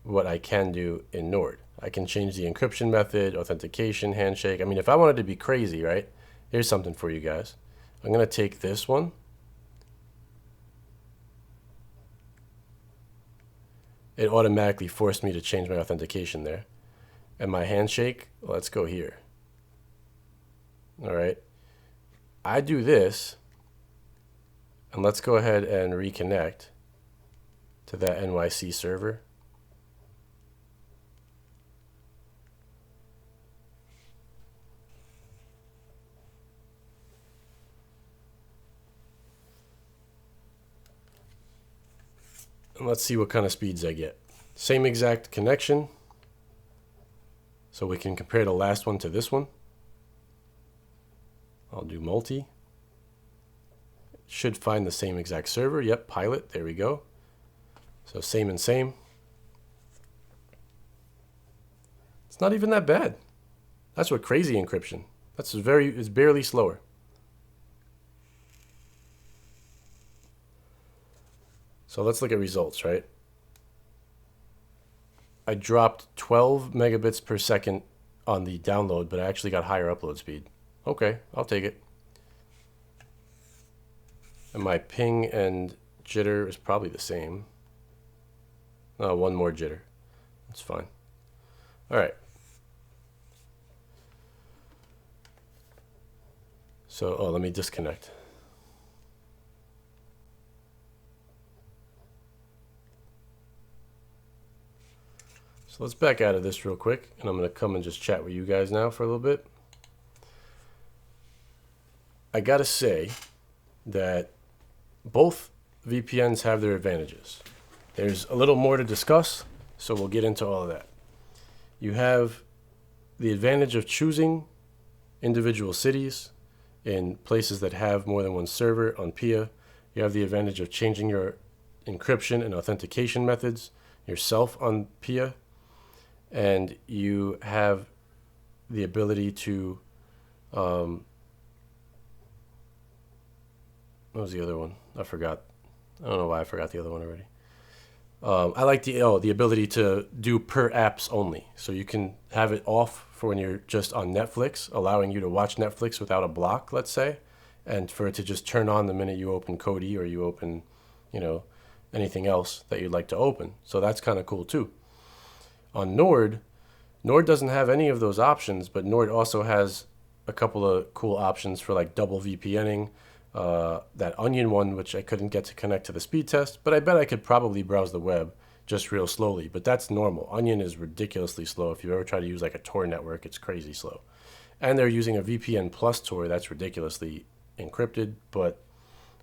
Speaker 1: what I can do in Nord. I can change the encryption method, authentication, handshake. I mean, if I wanted to be crazy, right? Here's something for you guys. I'm going to take this one. It automatically forced me to change my authentication there. And my handshake, let's go here. All right. I do this, and let's go ahead and reconnect to that NYC server. And let's see what kind of speeds I get. Same exact connection. So we can compare the last one to this one. I'll do multi. Should find the same exact server. Yep, pilot. There we go. So same and same. It's not even that bad. That's what crazy encryption. It's barely slower. So let's look at results, right? I dropped 12 megabits per second on the download, but I actually got higher upload speed. Okay, I'll take it. And my ping and jitter is probably the same. One more jitter. That's fine. All right. So, let me disconnect. So let's back out of this real quick, and I'm going to come and just chat with you guys now for a little bit. I got to say that both VPNs have their advantages. There's a little more to discuss, so we'll get into all of that. You have the advantage of choosing individual cities in places that have more than one server on PIA. You have the advantage of changing your encryption and authentication methods yourself on PIA. And you have the ability to, what was the other one? I forgot. I don't know why I forgot the other one already. I like the ability to do per apps only. So you can have it off for when you're just on Netflix, allowing you to watch Netflix without a block, let's say, and for it to just turn on the minute you open Kodi or you open, anything else that you'd like to open. So that's kind of cool too. On Nord doesn't have any of those options, but Nord also has a couple of cool options for like double VPNing. That Onion one, which I couldn't get to connect to the speed test, but I bet I could probably browse the web just real slowly. But that's normal. Onion is ridiculously slow. If you ever try to use like a Tor network, it's crazy slow. And they're using a VPN plus Tor that's ridiculously encrypted, but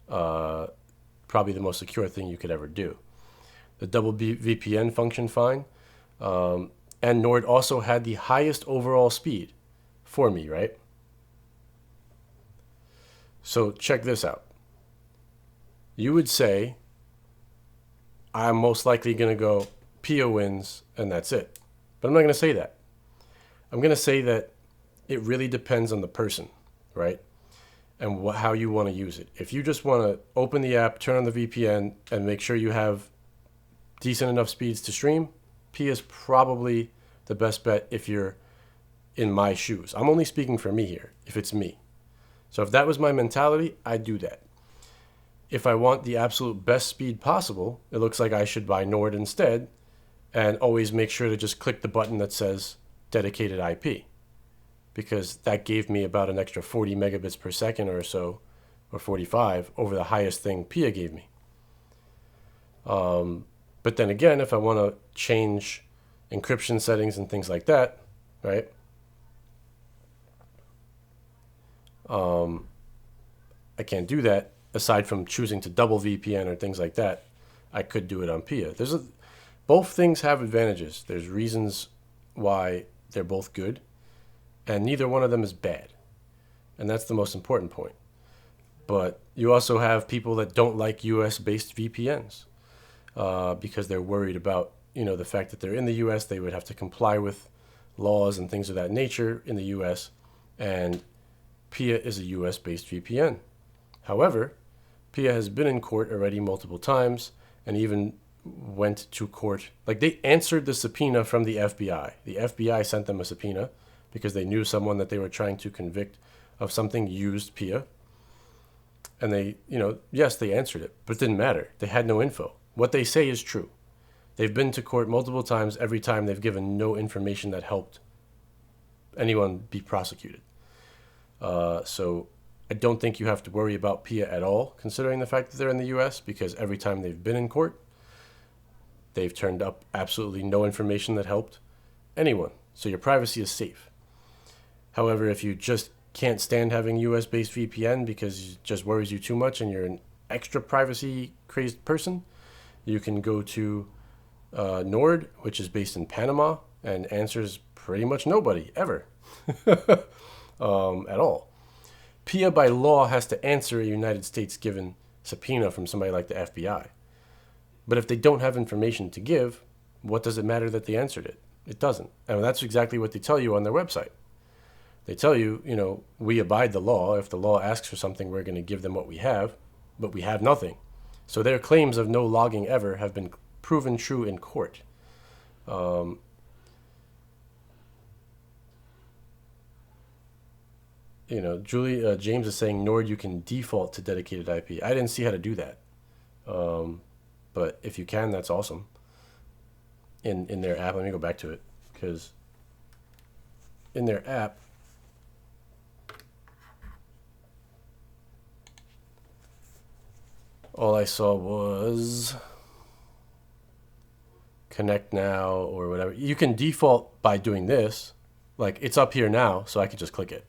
Speaker 1: probably the most secure thing you could ever do. The double VPN functioned fine. And Nord also had the highest overall speed for me, right? So check this out. You would say, I'm most likely going to go PIA wins and that's it. But I'm not going to say that. I'm going to say that it really depends on the person, right? And how you want to use it. If you just want to open the app, turn on the VPN, and make sure you have decent enough speeds to stream, PIA is probably the best bet if you're in my shoes. I'm only speaking for me here, if it's me. So if that was my mentality, I'd do that. If I want the absolute best speed possible, it looks like I should buy Nord instead and always make sure to just click the button that says dedicated IP, because that gave me about an extra 40 megabits per second or so, or 45 over the highest thing PIA gave me. But then again, if I want to change encryption settings and things like that, right? I can't do that aside from choosing to double VPN or things like that. I could do it on PIA. Both things have advantages. There's reasons why they're both good, and neither one of them is bad. And that's the most important point. But you also have people that don't like US-based VPNs because they're worried about, the fact that they're in the US, they would have to comply with laws and things of that nature in the US, and PIA is a US-based VPN. However, PIA has been in court already multiple times and even went to court. Like, they answered the subpoena from the FBI. The FBI sent them a subpoena because they knew someone that they were trying to convict of something used PIA. And they, yes, they answered it, but it didn't matter. They had no info. What they say is true. They've been to court multiple times. Every time they've given no information that helped anyone be prosecuted. So I don't think you have to worry about PIA at all, considering the fact that they're in the US, because every time they've been in court, they've turned up absolutely no information that helped anyone. So your privacy is safe. However, if you just can't stand having US-based VPN because it just worries you too much and you're an extra privacy-crazed person, you can go to Nord, which is based in Panama and answers pretty much nobody, ever. At all. PIA by law has to answer a United States given subpoena from somebody like the FBI. But if they don't have information to give, what does it matter that they answered it? It doesn't. And that's exactly what they tell you on their website. They tell you, we abide the law. If the law asks for something, we're going to give them what we have, but we have nothing. So their claims of no logging ever have been proven true in court. James is saying Nord, you can default to dedicated IP. I didn't see how to do that. But if you can, that's awesome. In their app, let me go back to it, because in their app, all I saw was connect now or whatever. You can default by doing this. Like, it's up here now, so I can just click it.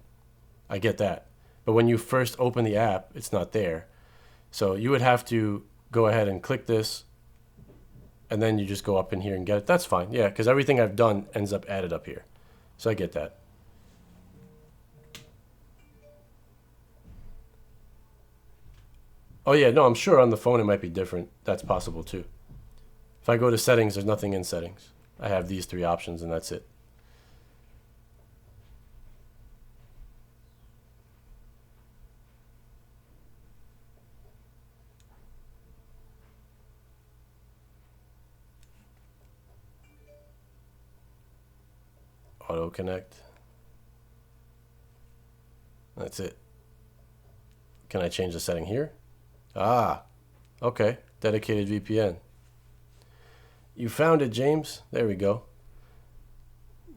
Speaker 1: I get that. But when you first open the app, it's not there. So you would have to go ahead and click this, and then you just go up in here and get it. That's fine. Yeah, because everything I've done ends up added up here. So I get that. Oh yeah, no, I'm sure on the phone it might be different. That's possible too. If I go to settings, there's nothing in settings. I have these three options and that's it. Auto connect. That's it. Can I change the setting here? Ah, okay. Dedicated VPN. You found it, James. There we go.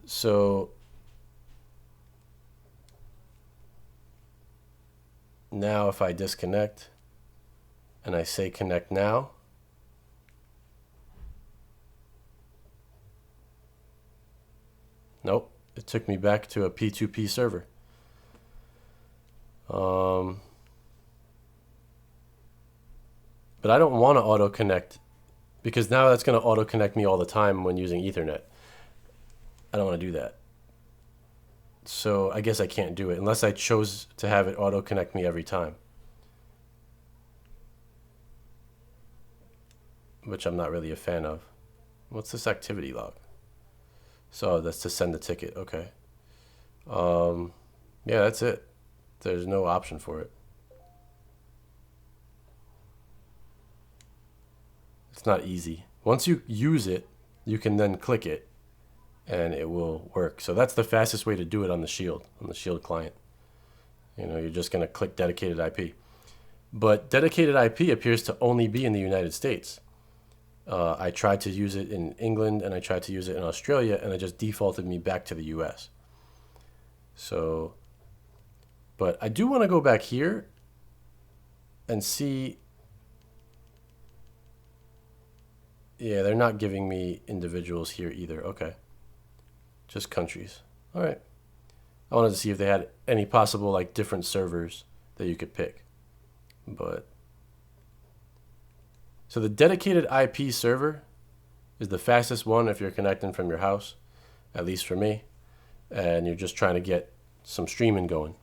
Speaker 1: So now if I disconnect and I say connect now, nope, it took me back to a P2P server. But I don't want to auto connect because now that's going to auto connect me all the time when using Ethernet. I don't want to do that. So I guess I can't do it unless I chose to have it auto connect me every time, which I'm not really a fan of. What's this activity log? So that's to send the ticket. Okay. Yeah, that's it. There's no option for it. It's not easy. Once you use it, you can then click it and it will work. So that's the fastest way to do it on the Shield client. You know, you're just going to click dedicated IP. But dedicated IP appears to only be in the United States. I tried to use it in England and I tried to use it in Australia and it just defaulted me back to the US. So, but I do want to go back here and see. Yeah, they're not giving me individuals here either. Okay. Just countries. All right. I wanted to see if they had any possible like different servers that you could pick. But so the dedicated IP server is the fastest one if you're connecting from your house, at least for me, and you're just trying to get some streaming going.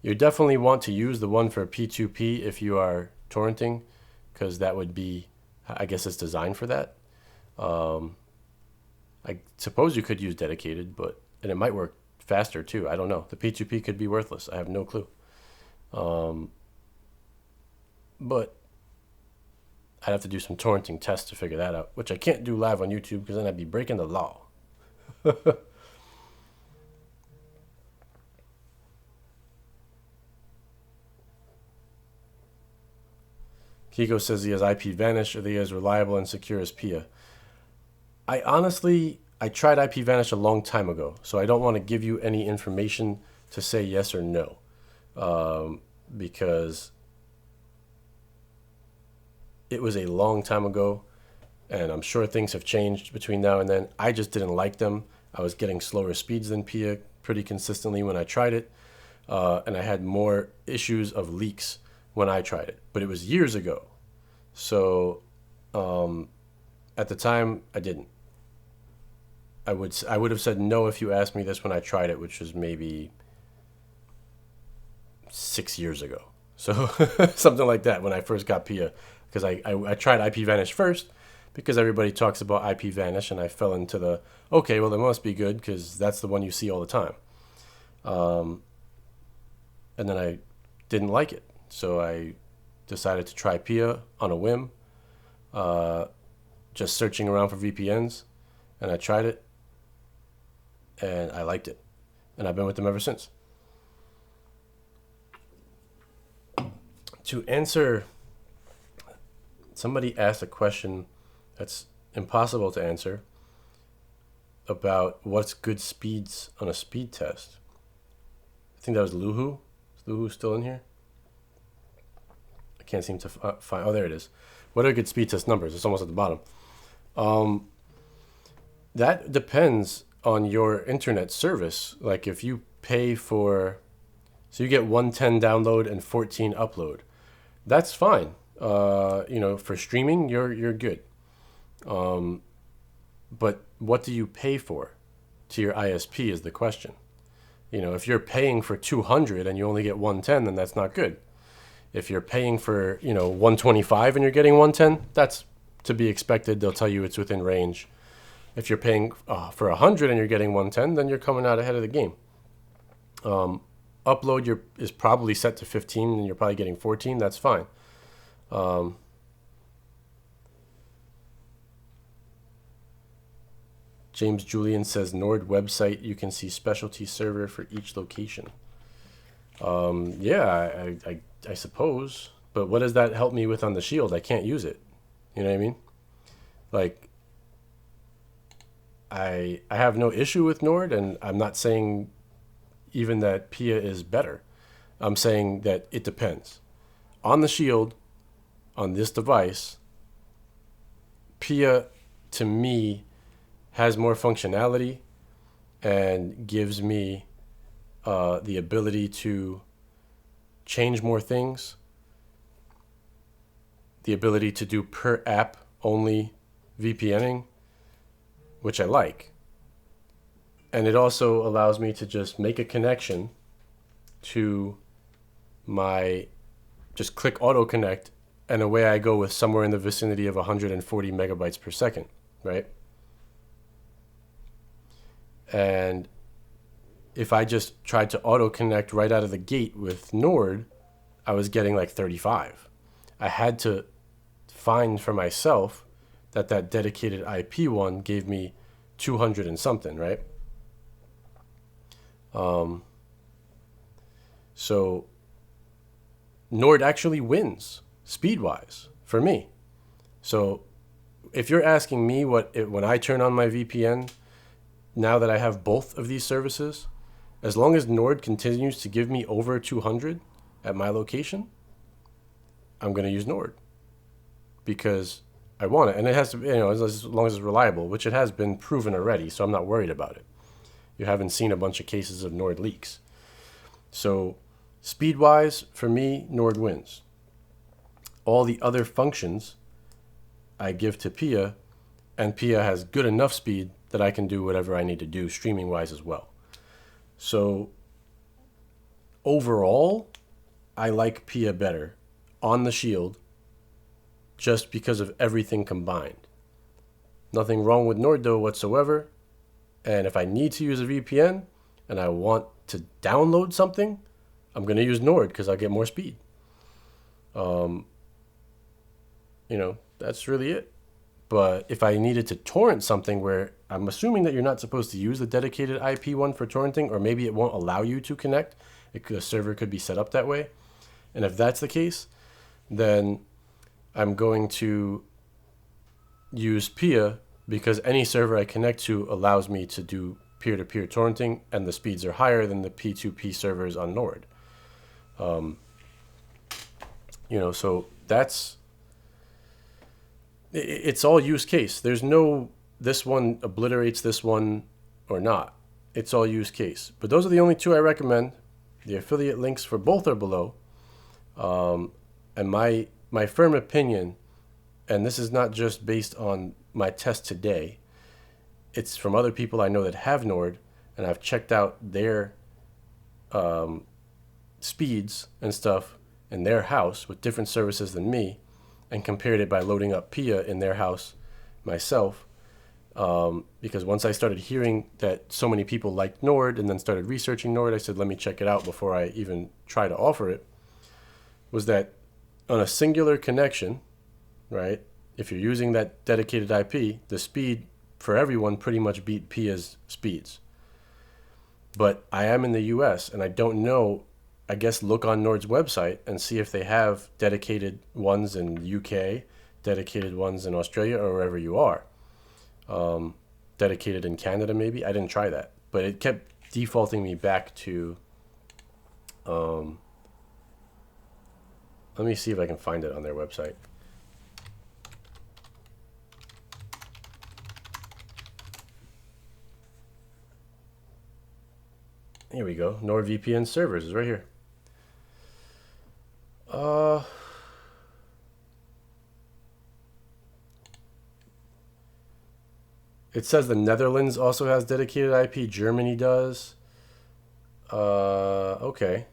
Speaker 1: You definitely want to use the one for P2P if you are torrenting, because that would be, I guess it's designed for that. I suppose you could use dedicated, and it might work faster too. I don't know. The P2P could be worthless. I have no clue. But I'd have to do some torrenting tests to figure that out, which I can't do live on YouTube because then I'd be breaking the law. Kiko says he has IP Vanish or that he is reliable and secure as PIA. I tried IP Vanish a long time ago, so I don't want to give you any information to say yes or no, because it was a long time ago, and I'm sure things have changed between now and then. I just didn't like them. I was getting slower speeds than PIA pretty consistently when I tried it, and I had more issues of leaks when I tried it, but it was years ago. So at the time, I didn't. I would have said no if you asked me this when I tried it, which was maybe 6 years ago. So something like that when I first got PIA, because I tried IP Vanish first because everybody talks about IP Vanish, and I fell into the, okay, well, it must be good because that's the one you see all the time. And then I didn't like it. So I decided to try PIA on a whim, just searching around for VPNs, and I tried it, and I liked it, and I've been with them ever since. To answer, somebody asked a question that's impossible to answer about what's good speeds on a speed test. I think that was Luhu. Is Luhu still in here? I can't seem to find. Oh, there it is. What are good speed test numbers? It's almost at the bottom. That depends on your internet service. Like if you pay for, so you get 110 download and 14 upload. That's fine. For streaming, you're good. But what do you pay for to your ISP is the question. If you're paying for 200 and you only get 110, then that's not good. If you're paying for 125 and you're getting 110, that's to be expected. They'll tell you it's within range. If you're paying for 100 and you're getting 110, then you're coming out ahead of the game. Upload is probably set to 15 and you're probably getting 14. That's fine. James Julian says Nord website, you can see specialty server for each location. Yeah, I suppose. But what does that help me with on the Shield? I can't use it. You know what I mean? Like, I have no issue with Nord, and I'm not saying even that Pia is better. I'm saying that it depends. On the Shield, on this device, Pia, to me, has more functionality and gives me the ability to change more things, the ability to do per app only VPNing, which I like. And it also allows me to just make a connection to just click auto connect, and away I go with somewhere in the vicinity of 140 megabytes per second, right? And if I just tried to auto connect right out of the gate with Nord, I was getting like 35. I had to find for myself that dedicated IP one gave me 200 and something, right? So Nord actually wins speed-wise for me. So if you're asking me when I turn on my VPN, now that I have both of these services, as long as Nord continues to give me over 200 at my location, I'm going to use Nord because I want it. And it has to, as long as it's reliable, which it has been proven already, so I'm not worried about it. You haven't seen a bunch of cases of Nord leaks. So speed-wise, for me, Nord wins. All the other functions I give to Pia, and Pia has good enough speed that I can do whatever I need to do streaming-wise as well. So overall, I like Pia better on the Shield just because of everything combined. Nothing wrong with Nord though whatsoever. And if I need to use a VPN and I want to download something, I'm going to use Nord because I'll get more speed. That's really it. But if I needed to torrent something, where I'm assuming that you're not supposed to use the dedicated IP one for torrenting, or maybe it won't allow you to connect. A server could be set up that way. And if that's the case, then I'm going to use Pia because any server I connect to allows me to do peer-to-peer torrenting, and the speeds are higher than the P2P servers on Nord. So it's all use case. There's no this one obliterates this one or not. It's all use case. But those are the only two I recommend. The affiliate links for both are below. And my firm opinion, and this is not just based on my test today, it's from other people I know that have Nord, and I've checked out their speeds and stuff in their house with different services than me, and compared it by loading up Pia in their house myself. Because once I started hearing that so many people liked Nord and then started researching Nord, I said, let me check it out before I even try to offer it, was that on a singular connection, right, if you're using that dedicated IP, the speed for everyone pretty much beat Pia's speeds. But I am in the US and I don't know. I guess look on Nord's website and see if they have dedicated ones in the UK, dedicated ones in Australia, or wherever you are. Dedicated in Canada, maybe. I didn't try that, but it kept defaulting me back to. Let me see if I can find it on their website. Here we go. NordVPN servers is right here. Uh, It says the Netherlands also has dedicated IP. Germany does. Okay.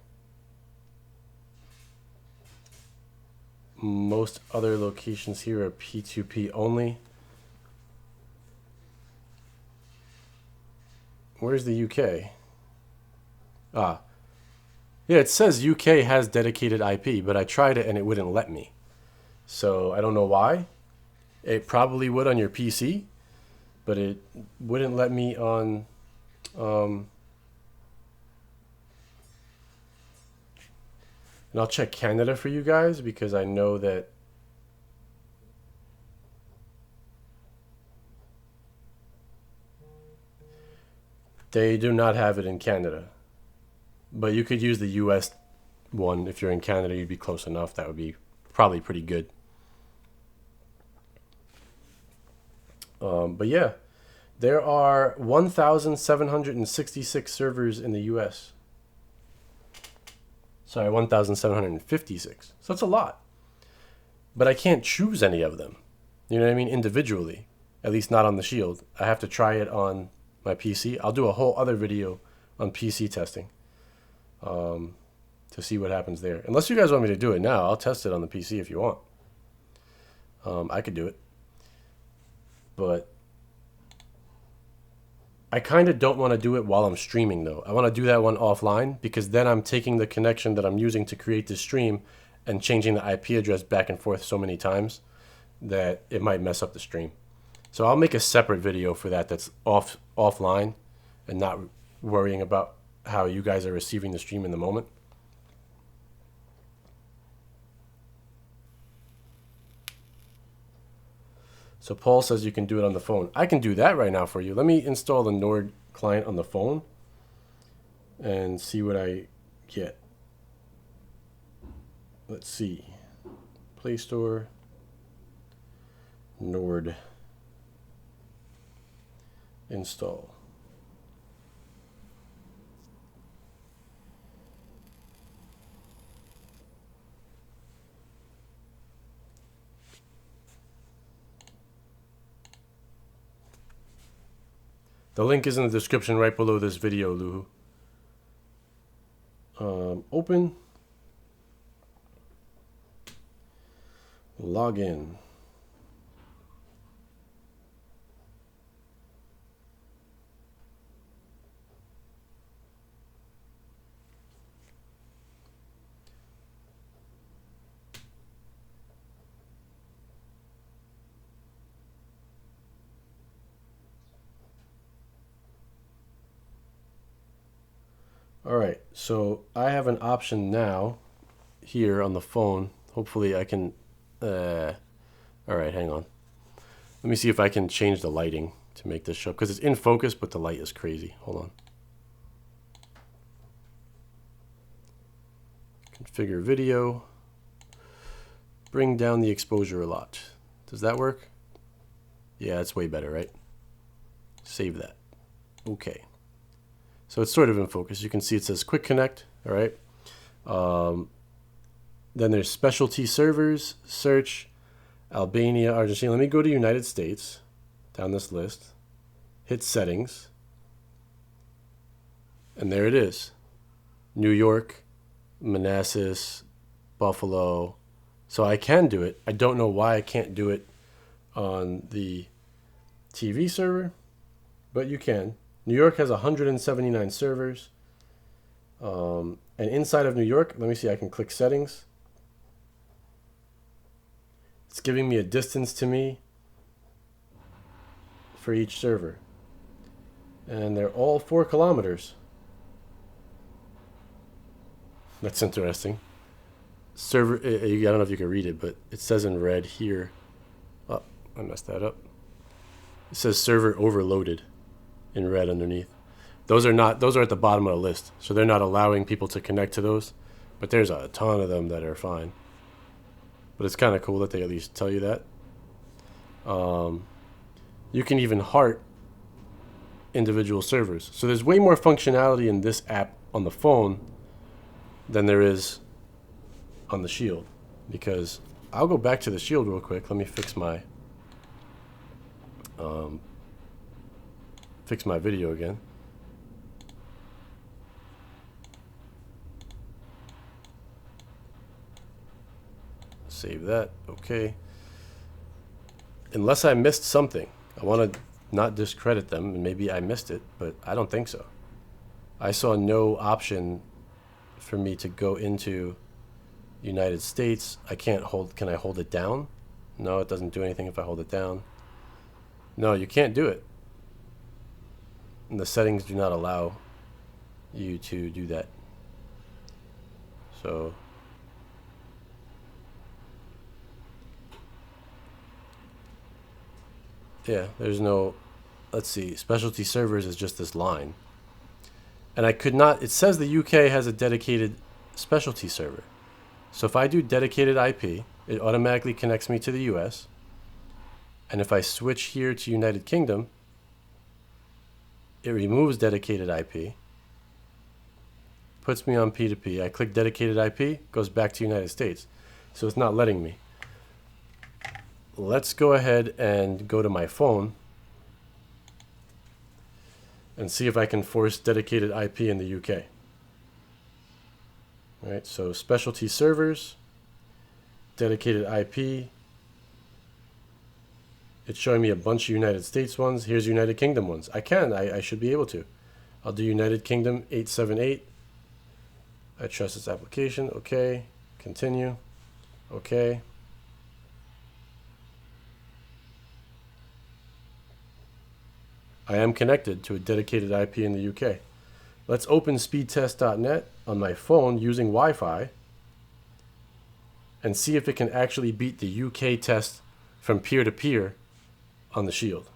Speaker 1: Most other locations here are P2P only. Where's the UK? Ah. Yeah, it says UK has dedicated IP, but I tried it and it wouldn't let me. So I don't know why. It probably would on your PC, but it wouldn't let me on... and I'll check Canada for you guys because I know that they do not have it in Canada. But you could use the US one. If you're in Canada, you'd be close enough. That would be probably pretty good. But yeah, there are 1,766 servers in the US. Sorry, 1,756. So that's a lot. But I can't choose any of them. You know what I mean? Individually. At least not on the Shield. I have to try it on my PC. I'll do a whole other video on PC testing. To see what happens there. Unless you guys want me to do it now, I'll test it on the PC if you want. I could do it. But I kind of don't want to do it while I'm streaming, though. I want to do that one offline because then I'm taking the connection that I'm using to create the stream and changing the IP address back and forth so many times that it might mess up the stream. So I'll make a separate video for that that's offline and not worrying about how you guys are receiving the stream in the moment. So Paul says you can do it on the phone. I can do that right now for you. Let me install the Nord client on the phone and see what I get. Let's see. Play Store. Nord. Install. The link is in the description right below this video, Luhu. Open. Log in. All right, so I have an option now here on the phone. Hopefully I can, all right, hang on. Let me see if I can change the lighting to make this show, because it's in focus, but the light is crazy. Hold on. Configure video. Bring down the exposure a lot. Does that work? Yeah, it's way better, right? Save that. Okay. So it's sort of in focus. You can see it says quick connect. All right. Then there's specialty servers, search, Albania, Argentina. Let me go to United States down this list. Hit settings. And there it is. New York, Manassas, Buffalo. So I can do it. I don't know why I can't do it on the TV server, but you can. New York has 179 servers. And inside of New York, let me see, I can click settings. It's giving me a distance to me for each server. And they're all 4 kilometers. That's interesting. Server, I don't know if you can read it, but it says in red here. Oh, I messed that up. It says server overloaded in red underneath. Those are at the bottom of the list, so they're not allowing people to connect to those, but there's a ton of them that are fine. But it's kind of cool that they at least tell you that. You can even heart individual servers. So there's way more functionality in this app on the phone than there is on the Shield. Because I'll go back to the Shield real quick. Let me fix my video again. Save that. Okay. Unless I missed something. I want to not discredit them, and maybe I missed it, but I don't think so. I saw no option for me to go into United States. Can I hold it down? No, it doesn't do anything if I hold it down. No, you can't do it. And the settings do not allow you to do that. So yeah, there's no, let's see, specialty servers is just this line. And I could not, it says the UK has a dedicated specialty server. So if I do dedicated IP, it automatically connects me to the US. And if I switch here to United Kingdom, it removes dedicated IP, puts me on P2P. I click dedicated IP, goes back to United States. So it's not letting me. Let's go ahead and go to my phone and see if I can force dedicated IP in the UK. All right, so specialty servers, dedicated IP. It's showing me a bunch of United States ones. Here's United Kingdom ones. I should be able to. I'll do United Kingdom 878. I trust this application. Okay. Continue. Okay. I am connected to a dedicated IP in the UK. Let's open speedtest.net on my phone using Wi-Fi and see if it can actually beat the UK test from peer-to-peer on the Shield.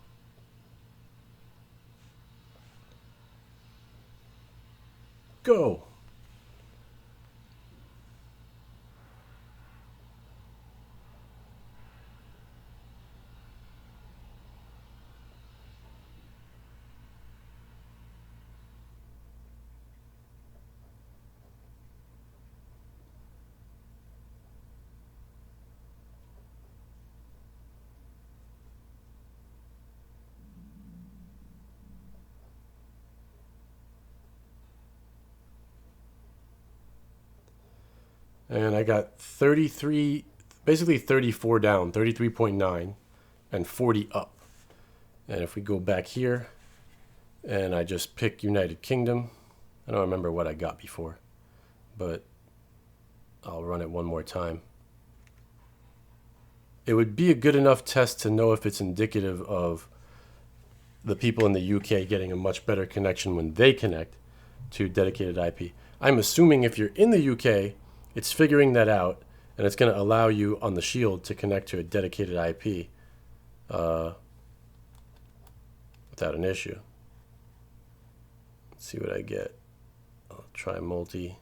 Speaker 1: Go! And I got 33, basically 34 down, 33.9, and 40 up. And if we go back here, and I just pick United Kingdom, I don't remember what I got before, but I'll run it one more time. It would be a good enough test to know if it's indicative of the people in the UK getting a much better connection when they connect to dedicated IP. I'm assuming if you're in the UK, it's figuring that out, and it's going to allow you on the Shield to connect to a dedicated IP without an issue. Let's see what I get. I'll try multi.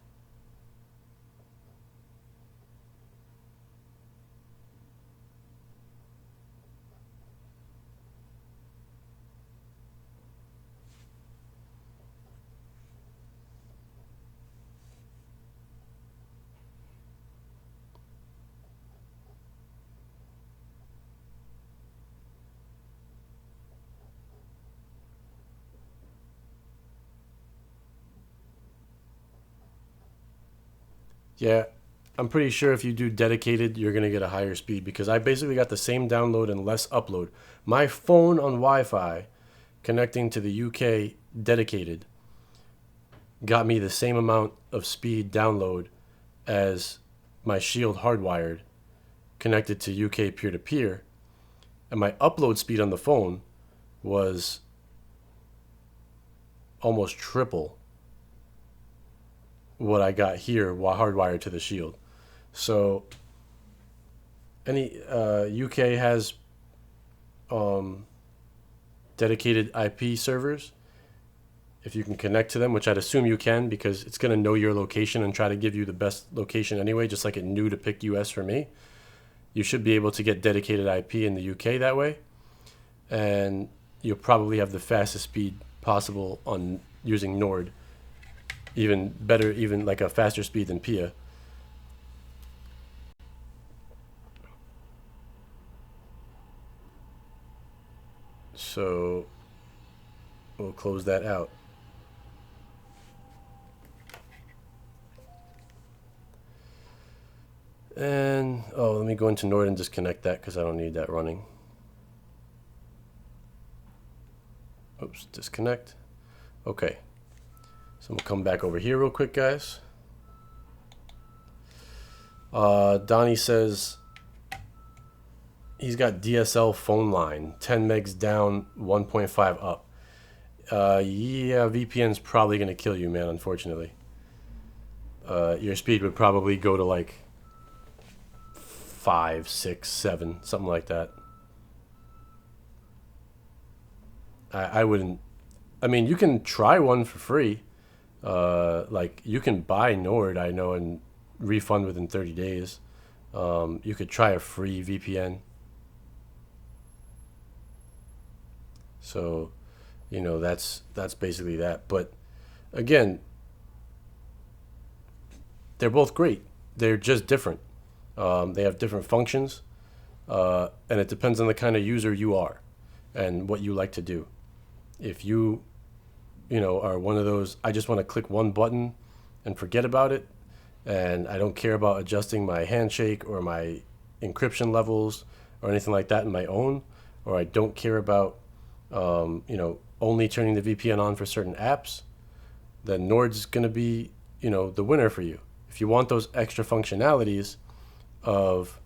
Speaker 1: Yeah, I'm pretty sure if you do dedicated, you're going to get a higher speed because I basically got the same download and less upload. My phone on Wi-Fi connecting to the UK dedicated got me the same amount of speed download as my Shield hardwired connected to UK peer-to-peer. And my upload speed on the phone was almost triple what I got here hardwired to the Shield. So any UK has dedicated IP servers. If you can connect to them, which I'd assume you can because it's going to know your location and try to give you the best location anyway, just like it knew to pick US for me. You should be able to get dedicated IP in the UK that way. And you'll probably have the fastest speed possible on using Nord. Even better, even like a faster speed than Pia. So we'll close that out. And let me go into Nord and disconnect that because I don't need that running. Oops, disconnect. Okay, so we'll come back over here real quick, guys. Donnie says he's got DSL phone line, 10 megs down, 1.5 up. Yeah, VPN's probably going to kill you, man, unfortunately. Your speed would probably go to like 5, 6, 7, something like that. I wouldn't. I mean, you can try one for free. Like, you can buy Nord, I know, and refund within 30 days. You could try a free VPN. So, you know, that's basically that. But again, they're both great. They're just different. They have different functions, and it depends on the kind of user you are and what you like to do. If you know, are one of those, I just want to click one button and forget about it, and I don't care about adjusting my handshake or my encryption levels or anything like that in my own, or I don't care about, you know, only turning the VPN on for certain apps, then Nord's going to be, you know, the winner for you. If you want those extra functionalities of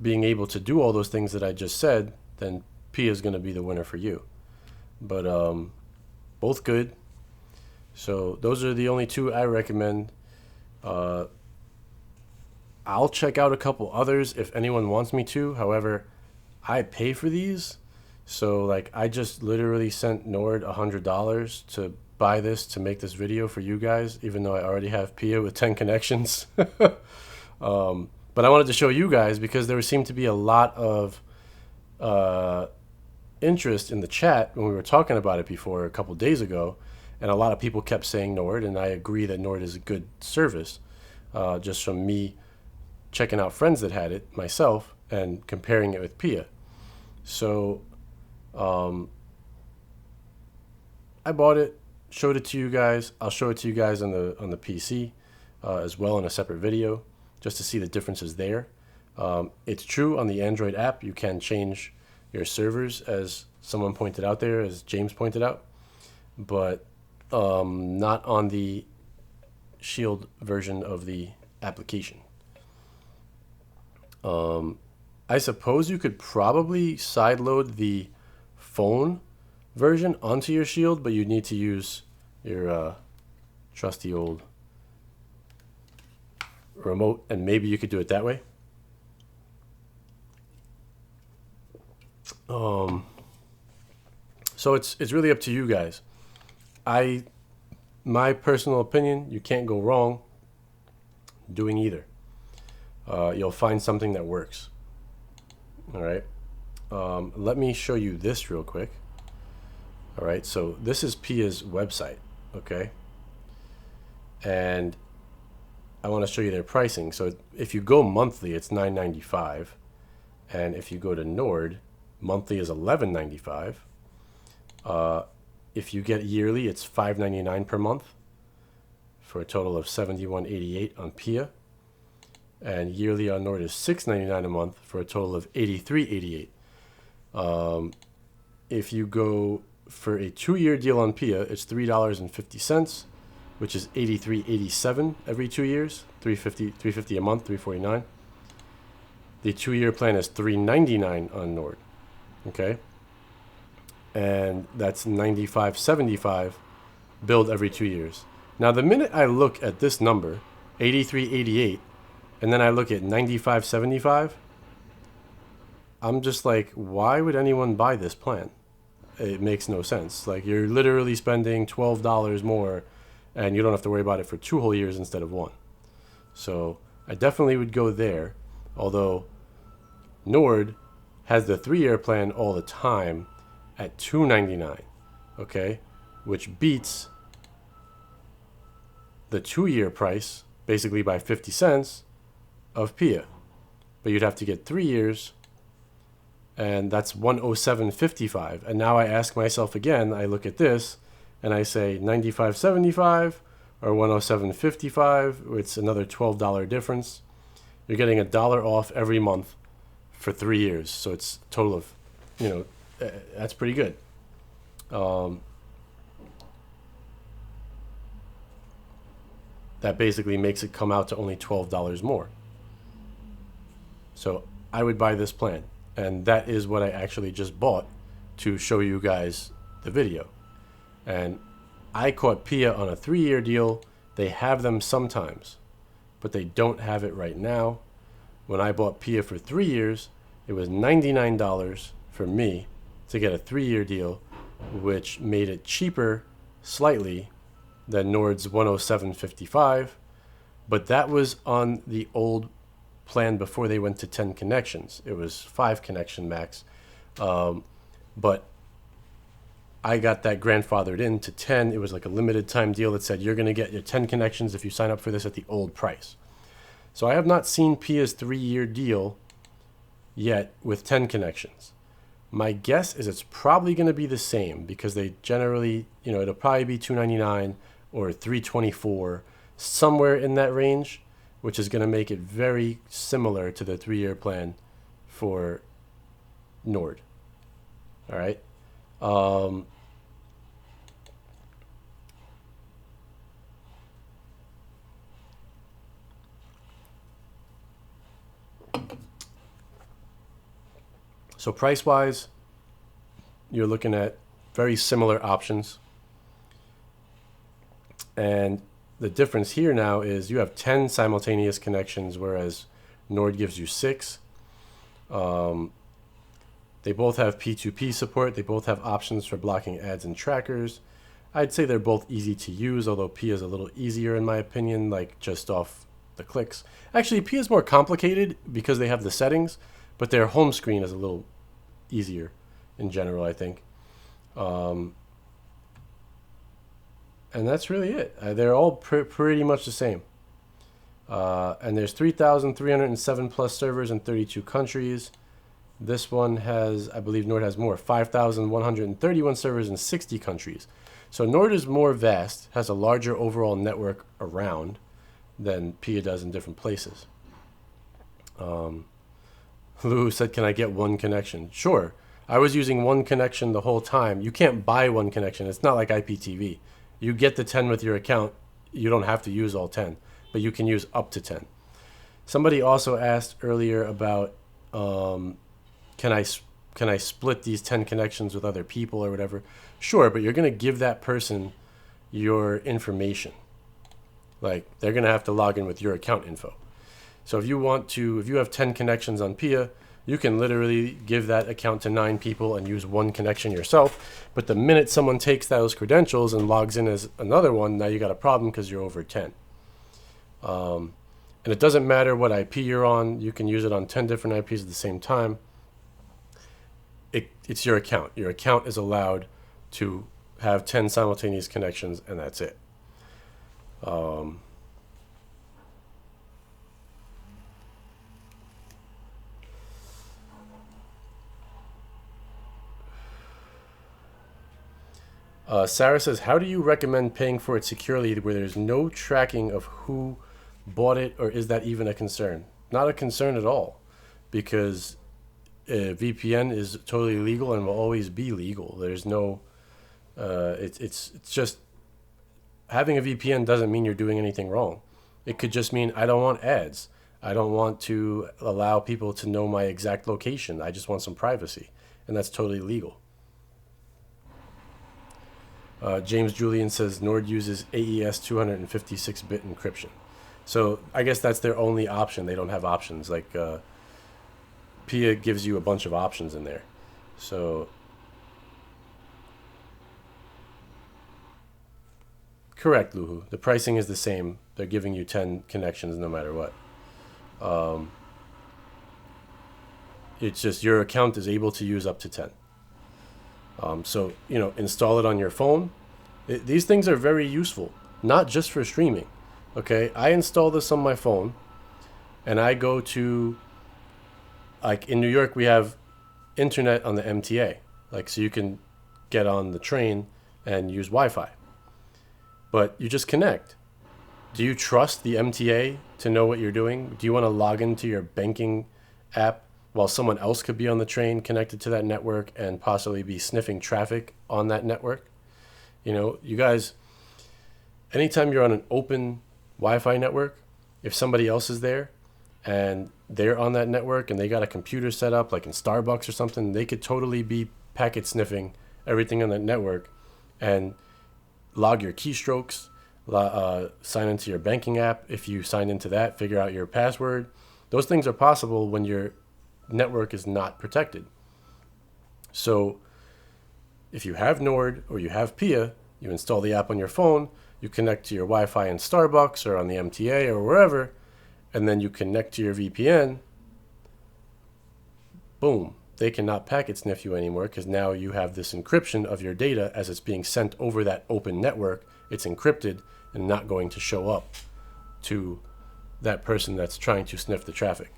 Speaker 1: being able to do all those things that I just said, then P is going to be the winner for you. But both good. So those are the only two I recommend. I'll check out a couple others if anyone wants me to. However, I pay for these. So like, I just literally sent Nord $100 to buy this, to make this video for you guys, even though I already have Pia with 10 connections. But I wanted to show you guys because there seemed to be a lot of interest in the chat when we were talking about it before a couple days ago, and a lot of people kept saying Nord, and I agree that Nord is a good service, just from me checking out friends that had it myself and comparing it with Pia. So I bought it, showed it to you guys. I'll show it to you guys on the PC as well in a separate video, just to see the differences there. It's true on the Android app you can change your servers, as someone pointed out there, as James pointed out, but not on the Shield version of the application. I suppose you could probably sideload the phone version onto your Shield, but you need to use your trusty old remote, and maybe you could do it that way. So it's really up to you guys. My personal opinion, you can't go wrong doing either. You'll find something that works. All right. Let me show you this real quick. All right. So this is Pia's website. Okay. And I want to show you their pricing. So if you go monthly, it's $9.95, and if you go to Nord, monthly is $11.95. If you get yearly, it's $5.99 per month for a total of $71.88 on Pia. And yearly on Nord is $6.99 a month for a total of $83.88. If you go for a 2-year deal on Pia, it's $3.50, which is $83.87 every 2 years. $3.50 a month, $3.49. The 2-year plan is $3.99 on Nord. Okay, and that's $95.75 billed every 2 years. Now, the minute I look at this number, $83.88, and then I look at $95.75, I'm just like, why would anyone buy this plan? It makes no sense. Like, you're literally spending $12 more, and you don't have to worry about it for 2 whole years instead of 1. So I definitely would go there, although Nord has the 3-year plan all the time at $2.99. okay, which beats the 2-year price basically by 50 cents of PIA. But you'd have to get 3 years, and that's 107.55. And now I ask myself again, I look at this and I say 95.75 or 107.55. It's another $12 difference. You're getting $1 off every month for 3 years. So it's a total of, that's pretty good. That basically makes it come out to only $12 more. So I would buy this plan. And that is what I actually just bought to show you guys the video. And I caught PIA on a 3-year deal. They have them sometimes, but they don't have it right now. When I bought PIA for 3 years, it was $99 for me to get a 3-year deal, which made it cheaper slightly than Nord's 107.55. But that was on the old plan before they went to 10 connections. It was 5 connection max. But I got that grandfathered in to 10. It was like a limited time deal that said you're going to get your 10 connections if you sign up for this at the old price. So I have not seen PIA's 3-year deal yet with 10 connections. My guess is it's probably going to be the same because they generally, it'll probably be $299 or $324, somewhere in that range, which is going to make it very similar to the 3-year plan for Nord. All right. So price-wise, you're looking at very similar options. And the difference here now is you have 10 simultaneous connections, whereas Nord gives you 6. They both have P2P support. They both have options for blocking ads and trackers. I'd say they're both easy to use, although PIA is a little easier in my opinion, like just off the clicks. Actually, PIA is more complicated because they have the settings, but their home screen is a little easier in general, I think. And that's really it. They're all pretty much the same. And there's 3,307 plus servers in 32 countries. This one has, I believe Nord has more, 5,131 servers in 60 countries. So Nord is more vast, has a larger overall network around than PIA does in different places. Lou said, can I get one connection? Sure. I was using one connection the whole time. You can't buy one connection. It's not like IPTV. You get the 10 with your account. You don't have to use all 10, but you can use up to 10. Somebody also asked earlier about, can I split these 10 connections with other people or whatever? Sure, but you're going to give that person your information. Like, they're going to have to log in with your account info. So if you have 10 connections on PIA, you can literally give that account to 9 people and use one connection yourself. But the minute someone takes those credentials and logs in as another one, now you got a problem because you're over 10. And it doesn't matter what IP you're on. You can use it on 10 different IPs at the same time. It's your account. Your account is allowed to have 10 simultaneous connections, and that's it. Sarah says, how do you recommend paying for it securely where there's no tracking of who bought it, or is that even a concern? Not a concern at all, because VPN is totally legal and will always be legal. There's no, it's just, having a VPN doesn't mean you're doing anything wrong. It could just mean I don't want ads. I don't want to allow people to know my exact location. I just want some privacy, and that's totally legal. James Julian says Nord uses AES 256-bit encryption. So I guess that's their only option. They don't have options. Like PIA gives you a bunch of options in there. So correct, Luhu. The pricing is the same. They're giving you 10 connections no matter what. It's just your account is able to use up to 10. So, install it on your phone. These things are very useful, not just for streaming. Okay, I install this on my phone, and I go to, like, in New York, we have internet on the MTA, like, so you can get on the train and use Wi-Fi, but you just connect. Do you trust the MTA to know what you're doing? Do you want to log into your banking app while someone else could be on the train connected to that network and possibly be sniffing traffic on that network? You guys, anytime you're on an open Wi-Fi network, if somebody else is there and they're on that network and they got a computer set up like in Starbucks or something, they could totally be packet sniffing everything on that network and log your keystrokes, sign into your banking app. If you sign into that, figure out your password. Those things are possible when your network is not protected. So if you have Nord or you have PIA, you install the app on your phone, you connect to your Wi-Fi in Starbucks or on the MTA or wherever, and then you connect to your VPN. Boom. They cannot packet sniff you anymore because now you have this encryption of your data as it's being sent over that open network. It's encrypted and not going to show up to that person that's trying to sniff the traffic.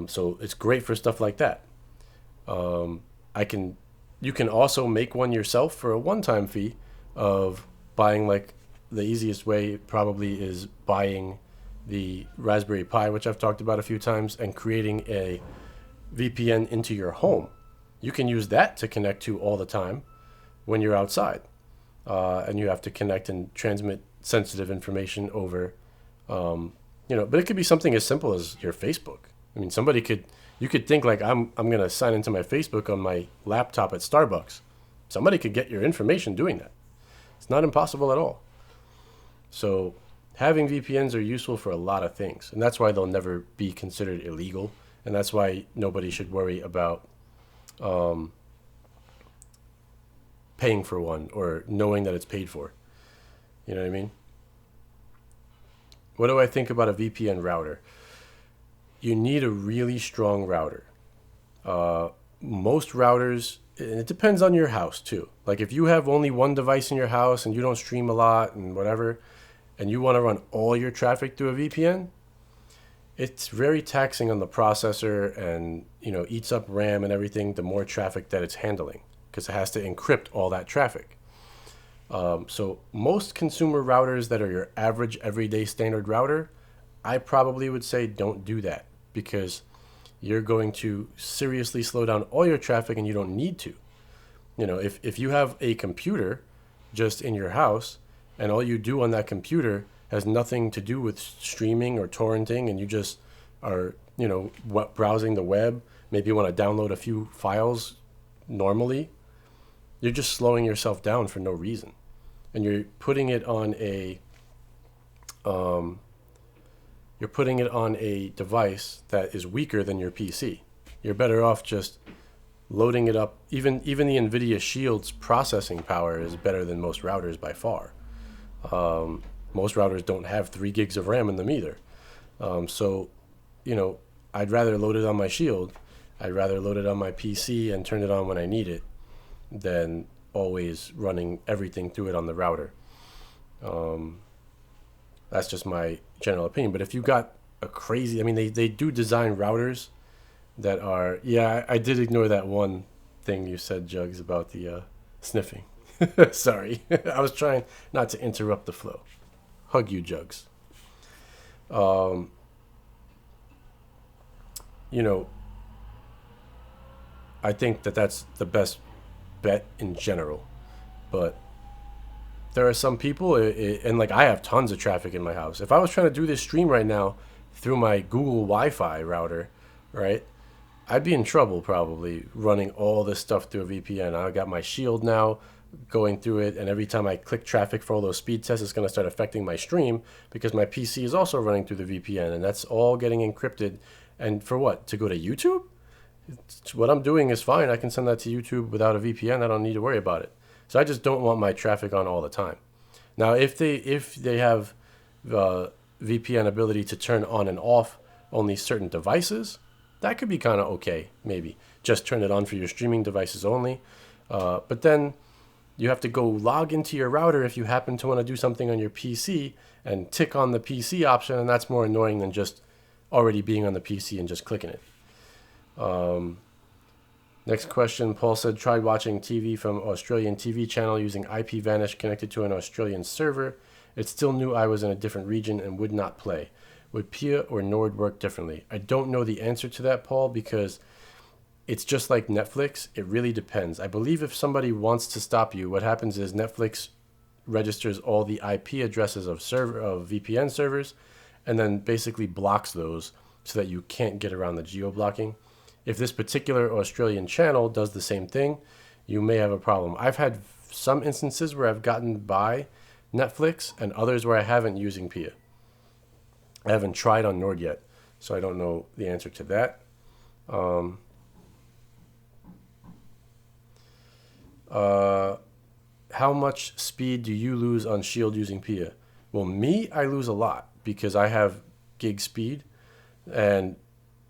Speaker 1: So it's great for stuff like that. You can also make one yourself for a one-time fee of buying, like, the easiest way probably is buying the Raspberry Pi, which I've talked about a few times, and creating a VPN into your home. You can use that to connect to all the time when you're outside. And you have to connect and transmit sensitive information over, but it could be something as simple as your Facebook. I mean, you could think like, I'm going to sign into my Facebook on my laptop at Starbucks. Somebody could get your information doing that. It's not impossible at all. So having VPNs are useful for a lot of things, and that's why they'll never be considered illegal, and that's why nobody should worry about paying for one or knowing that it's paid for. You know what I mean? What do I think about a VPN router? You need a really strong router. Most routers, and it depends on your house too. Like if you have only one device in your house and you don't stream a lot and whatever, and you want to run all your traffic through a VPN, it's very taxing on the processor and eats up RAM and everything, the more traffic that it's handling, because it has to encrypt all that traffic. So most consumer routers that are your average everyday standard router, I probably would say don't do that, because you're going to seriously slow down all your traffic and you don't need to. If you have a computer just in your house and all you do on that computer has nothing to do with streaming or torrenting, and you just are, browsing the web, maybe you want to download a few files normally, you're just slowing yourself down for no reason. And you're putting it on a device that is weaker than your PC. You're better off just loading it up. Even the NVIDIA Shield's processing power is better than most routers by far. Most routers don't have 3 gigs of RAM in them either. So I'd rather load it on my Shield. I'd rather load it on my PC and turn it on when I need it than always running everything through it on the router. That's just my general opinion. But if you got a crazy, they do design routers that are, I did ignore that one thing you said, Jugs, about the sniffing. Sorry. I was trying not to interrupt the flow. Hug you, Jugs. I think that that's the best bet in general. But there are some people, and like I have tons of traffic in my house. If I was trying to do this stream right now through my Google Wi-Fi router, right, I'd be in trouble probably running all this stuff through a VPN. I got my Shield now going through it, and every time I click traffic for all those speed tests, it's going to start affecting my stream because my PC is also running through the VPN, and that's all getting encrypted. And for what? To go to YouTube? What I'm doing is fine. I can send that to YouTube without a VPN. I don't need to worry about it. So I just don't want my traffic on all the time. Now, if they have the VPN ability to turn on and off only certain devices, that could be kind of okay, maybe. Just turn it on for your streaming devices only. But then you have to go log into your router if you happen to want to do something on your PC and tick on the PC option, and that's more annoying than just already being on the PC and just clicking it. Next question, Paul said, tried watching TV from Australian TV channel using IPVanish connected to an Australian server. It still knew I was in a different region and would not play. Would PIA or Nord work differently? I don't know the answer to that, Paul, because it's just like Netflix. It really depends. I believe if somebody wants to stop you, what happens is Netflix registers all the IP addresses of VPN servers and then basically blocks those so that you can't get around the geo-blocking. If this particular Australian channel does the same thing, you may have a problem. I've had some instances where I've gotten by Netflix and others where I haven't using PIA. I haven't tried on Nord yet, so I don't know the answer to that. How much speed do you lose on Shield using PIA? Well, me, I lose a lot because I have gig speed, and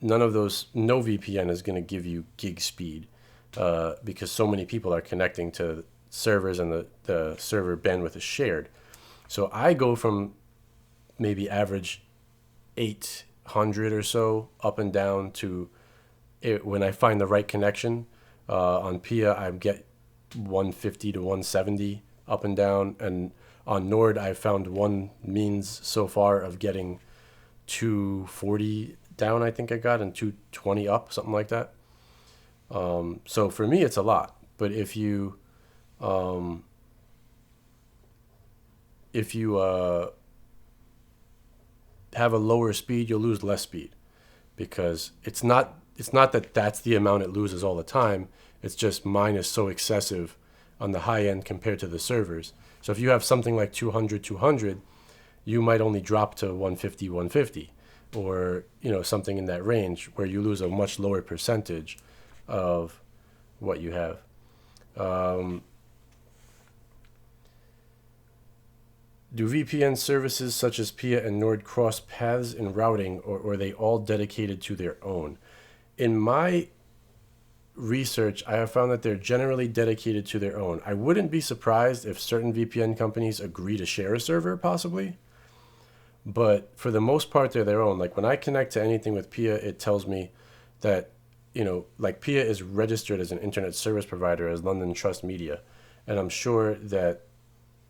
Speaker 1: no VPN is going to give you gig speed because so many people are connecting to servers and the server bandwidth is shared. So I go from maybe average 800 or so up and down to when I find the right connection. On PIA, I get 150 to 170 up and down. And on Nord, I found one means so far of getting 240 down, I think I got, and 220 up, something like that. So for me, it's a lot. But if you have a lower speed, you'll lose less speed because it's not that that's the amount it loses all the time. It's just mine is so excessive on the high end compared to the servers. So if you have something like 200, you might only drop to 150, or something in that range where you lose a much lower percentage of what you have. Do VPN services such as PIA and Nord cross paths in routing, or are they all dedicated to their own? In my research, I have found that they're generally dedicated to their own. I wouldn't be surprised if certain VPN companies agree to share a server, possibly. But for the most part, they're their own. Like when I connect to anything with PIA, it tells me that, like PIA is registered as an internet service provider as London Trust Media. And I'm sure that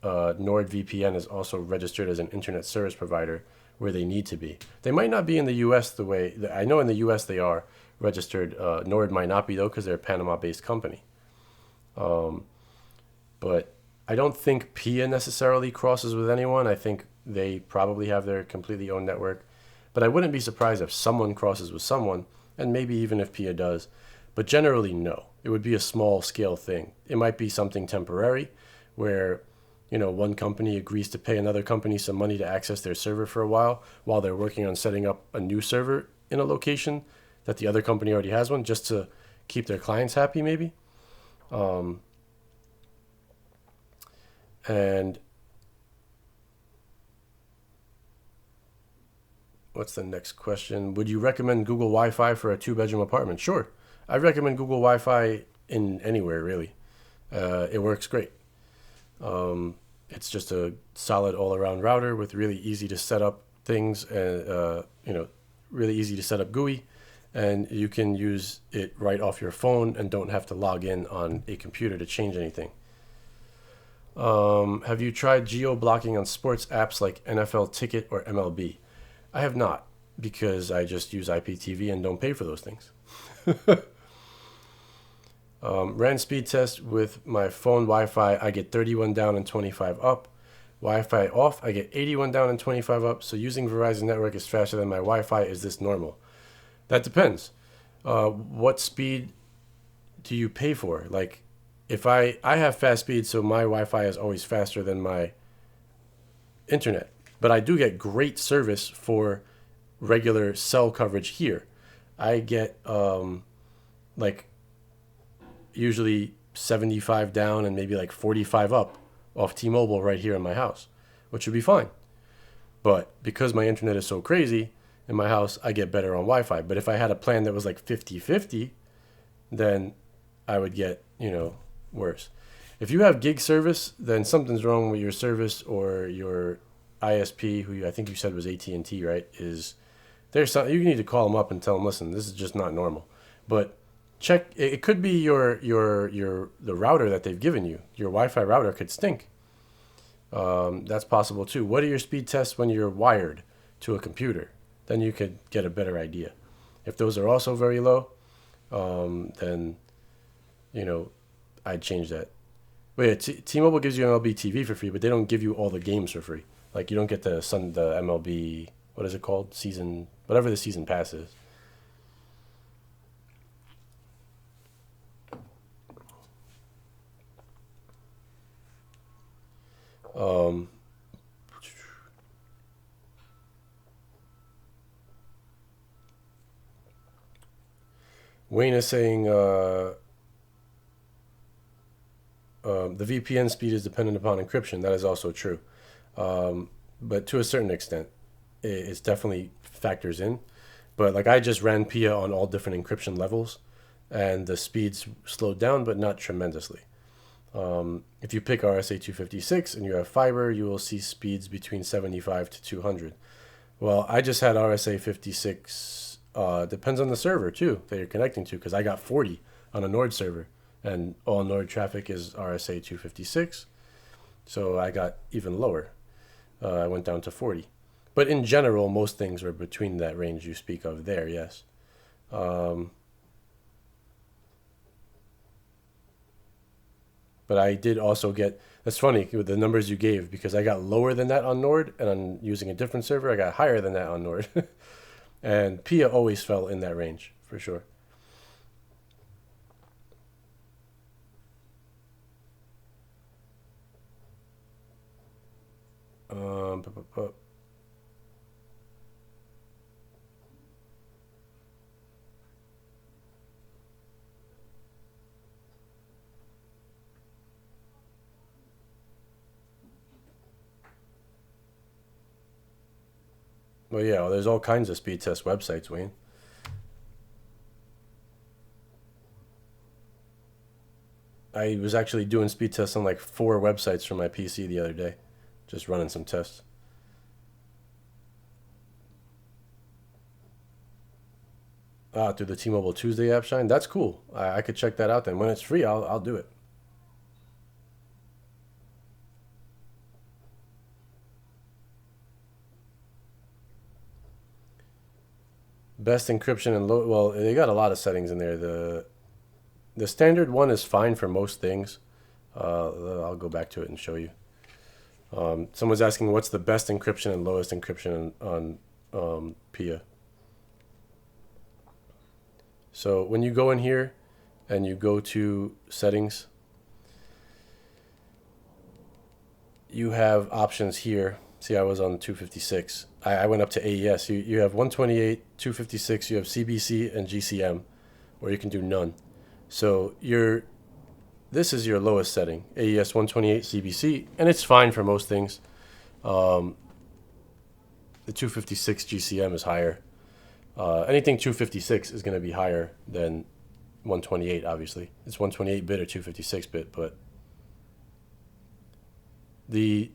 Speaker 1: NordVPN is also registered as an internet service provider where they need to be. They might not be in the U.S. the way that I know in the U.S. they are registered. Nord might not be though because they're a Panama-based company. But I don't think PIA necessarily crosses with anyone. I think they probably have their completely own network. But I wouldn't be surprised if someone crosses with someone, and maybe even if PIA does. But generally, no. It would be a small scale thing. It might be something temporary where one company agrees to pay another company some money to access their server for a while they're working on setting up a new server in a location that the other company already has one, just to keep their clients happy, maybe. And what's the next question? Would you recommend Google Wi-Fi for a 2-bedroom apartment? Sure. I recommend Google Wi-Fi in anywhere, really. It works great. It's just a solid all-around router with really easy to set up things, and really easy to set up GUI, and you can use it right off your phone and don't have to log in on a computer to change anything. Have you tried geo-blocking on sports apps like NFL Ticket or MLB? I have not, because I just use IPTV and don't pay for those things. Ran speed test with my phone Wi-Fi. I get 31 down and 25 up. Wi-Fi off, I get 81 down and 25 up. So using Verizon network is faster than my Wi-Fi. Is this normal? That depends. What speed do you pay for? Like, if I have fast speed, so my Wi-Fi is always faster than my internet. But I do get great service for regular cell coverage here. I get usually 75 down and maybe 45 up off T-Mobile right here in my house, which would be fine. But because my internet is so crazy in my house, I get better on Wi-Fi. But if I had a plan that was like 50-50, then I would get, worse. If you have gig service, then something's wrong with your service, or your ISP, who I think you said was AT&T, right? There's something you need to call them up and tell them, listen, this is just not normal. But check. It could be the router that they've given you. Your Wi-Fi router could stink. That's possible too. What are your speed tests when you're wired to a computer? Then you could get a better idea. If those are also very low, then I'd change that. But yeah, T-Mobile gives you MLB TV for free, but they don't give you all the games for free. Like, you don't get the MLB, what is it called? Season, whatever the season pass is. Wayne is saying the VPN speed is dependent upon encryption. That is also true. But to a certain extent, it's definitely factors in. But like, I just ran PIA on all different encryption levels, and the speeds slowed down, but not tremendously. If you pick RSA 256 and you have fiber, you will see speeds between 75 to 200. Well, I just had RSA 56. Depends on the server too that you're connecting to, because I got 40 on a Nord server, and all Nord traffic is RSA 256. So I got even lower. I went down to 40. But in general, most things were between that range you speak of there, yes. But I did also get, that's funny with the numbers you gave, because I got lower than that on Nord, and on using a different server, I got higher than that on Nord. And PIA always fell in that range, for sure. Um, bu- bu- bu- well, yeah, well, there's all kinds of speed test websites, Wayne. I was actually doing speed tests on like 4 websites from my PC the other day, just running some tests. Through the T-Mobile Tuesday app, Shine. That's cool. I could check that out then. When it's free, I'll do it. Best encryption and low. Well, they got a lot of settings in there. The standard one is fine for most things. I'll go back to it and show you. Someone's asking what's the best encryption and lowest encryption on PIA. So when you go in here and you go to settings, you have options here. See, I was on 256. I went up to AES. You have 128, 256. You have CBC and GCM, or you can do none. So this is your lowest setting, AES 128 CBC, and it's fine for most things. The 256 GCM is higher. Anything 256 is going to be higher than 128, obviously. It's 128 bit or 256 bit, but the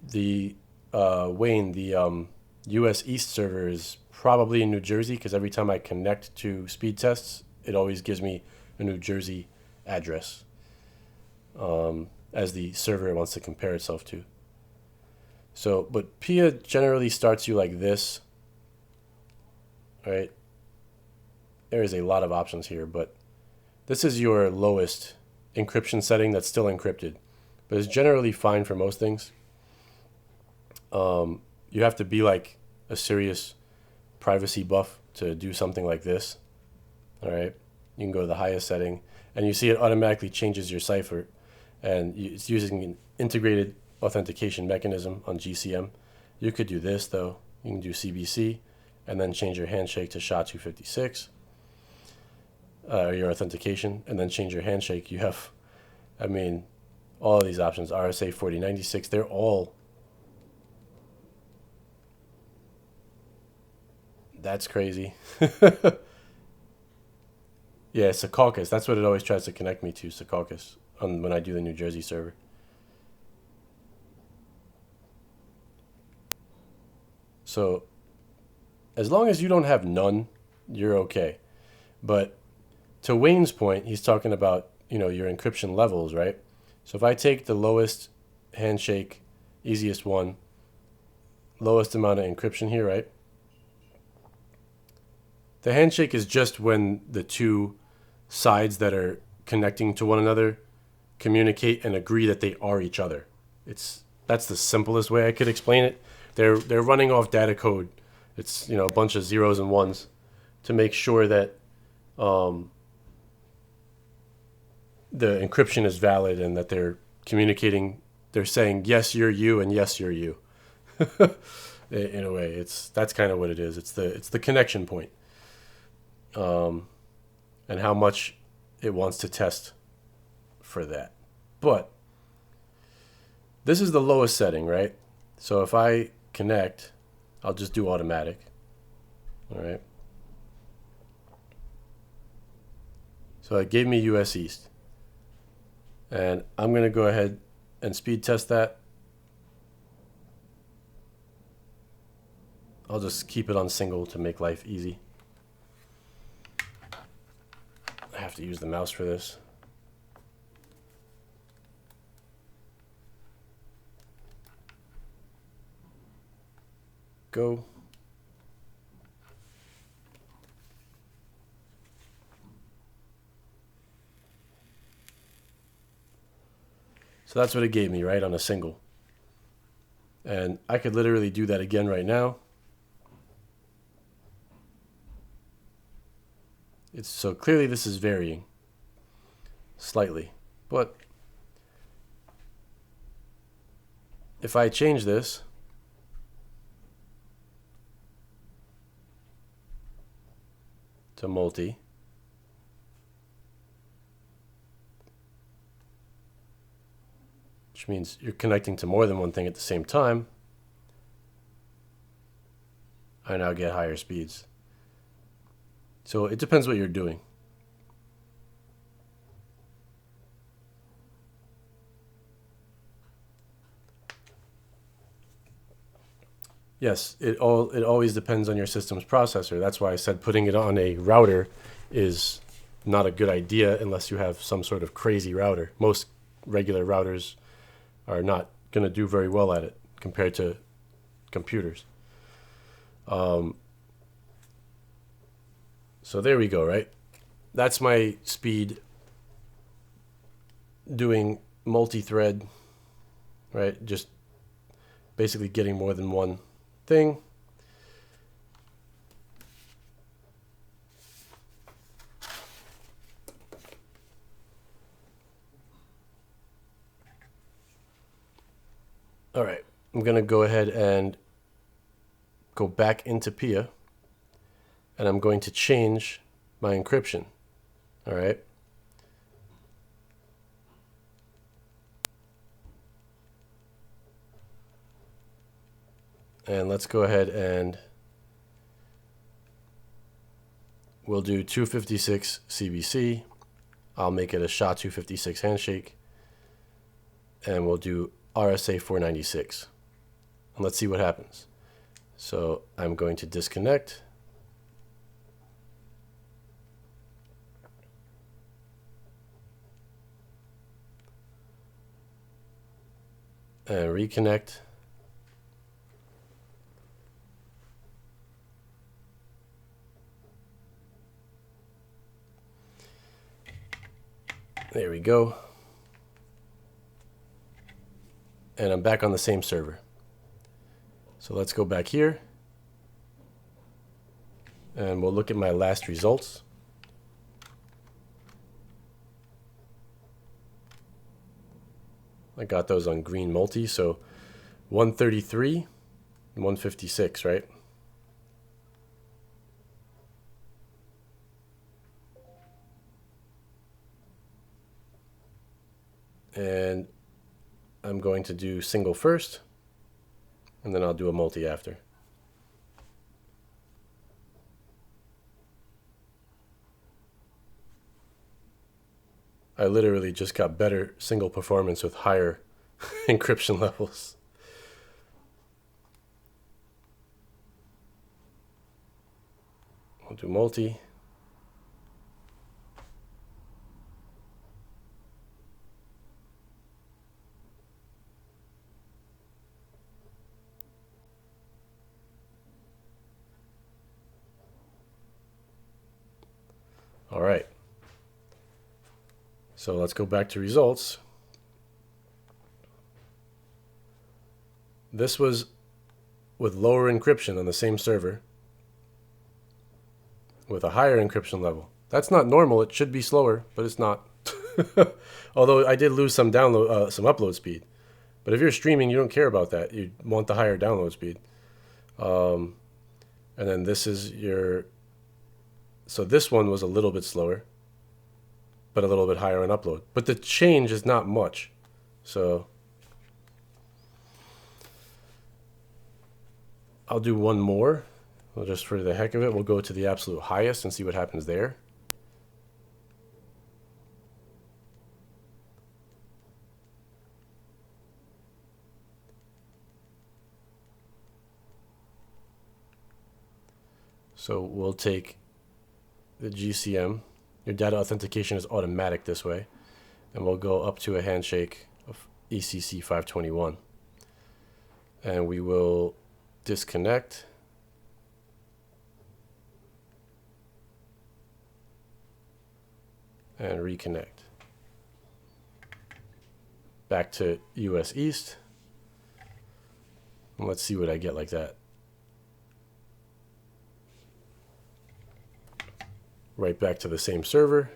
Speaker 1: Wayne, the US East server is probably in New Jersey, because every time I connect to speed tests, it always gives me a New Jersey address as the server it wants to compare itself to. So, but PIA generally starts you like this, right? There is a lot of options here, but this is your lowest encryption setting that's still encrypted, but it's generally fine for most things. You have to be like a serious privacy buff to do something like this. All right, you can go to the highest setting, and you see it automatically changes your cipher, and it's using an integrated authentication mechanism on GCM. You could do this though. You can do CBC, and then change your handshake to SHA-256, your authentication, and then change your handshake. You have, I mean, all of these options. RSA 4096. That's crazy. Yeah, Secaucus. That's what it always tries to connect me to, Secaucus, when I do the New Jersey server. So as long as you don't have none, you're okay. But to Wayne's point, he's talking about, your encryption levels, right? So if I take the lowest handshake, easiest one, lowest amount of encryption here, right? The handshake is just when the two sides that are connecting to one another communicate and agree that they are each other. That's the simplest way I could explain it. They're running off data code. It's a bunch of zeros and ones to make sure that the encryption is valid and that they're communicating. They're saying yes, you're you, and yes, you're you. In a way, that's kind of what it is. It's the connection point, and how much it wants to test for that. But this is the lowest setting, right? So if I connect, I'll just do automatic. All right. So it gave me US East. And I'm going to go ahead and speed test that. I'll just keep it on single to make life easy. I have to use the mouse for this. Go. So that's what it gave me, right, on a single. And I could literally do that again right now. So clearly this is varying slightly. But if I change this to multi, which means you're connecting to more than one thing at the same time, I now get higher speeds. So it depends what you're doing. Yes, it always depends on your system's processor. That's why I said putting it on a router is not a good idea unless you have some sort of crazy router. Most regular routers are not going to do very well at it compared to computers. So there we go, right? That's my speed doing multi-thread, right? Just basically getting more than one thing. All right, I'm going to go ahead and go back into PIA, and I'm going to change my encryption. All right. And let's go ahead and we'll do 256 CBC. I'll make it a SHA-256 handshake. And we'll do RSA 496. And let's see what happens. So I'm going to disconnect. And reconnect. There we go. And I'm back on the same server. So let's go back here. And we'll look at my last results. I got those on green multi, so 133 and 156, right? And I'm going to do single first, and then I'll do a multi after. I literally just got better single performance with higher encryption levels. We'll do multi. All right. So let's go back to results. This was with lower encryption on the same server with a higher encryption level. That's not normal. It should be slower, but it's not. Although I did lose some upload speed. But if you're streaming, you don't care about that. You want the higher download speed. And then this is your... So this one was a little bit slower, but a little bit higher on upload. But the change is not much. So I'll do one more. Well, just for the heck of it, we'll go to the absolute highest and see what happens there. So we'll take the GCM. Your data authentication is automatic this way. And we'll go up to a handshake of ECC 521. And we will disconnect. And reconnect. Back to US East. And let's see what I get like that. Right back to the same server.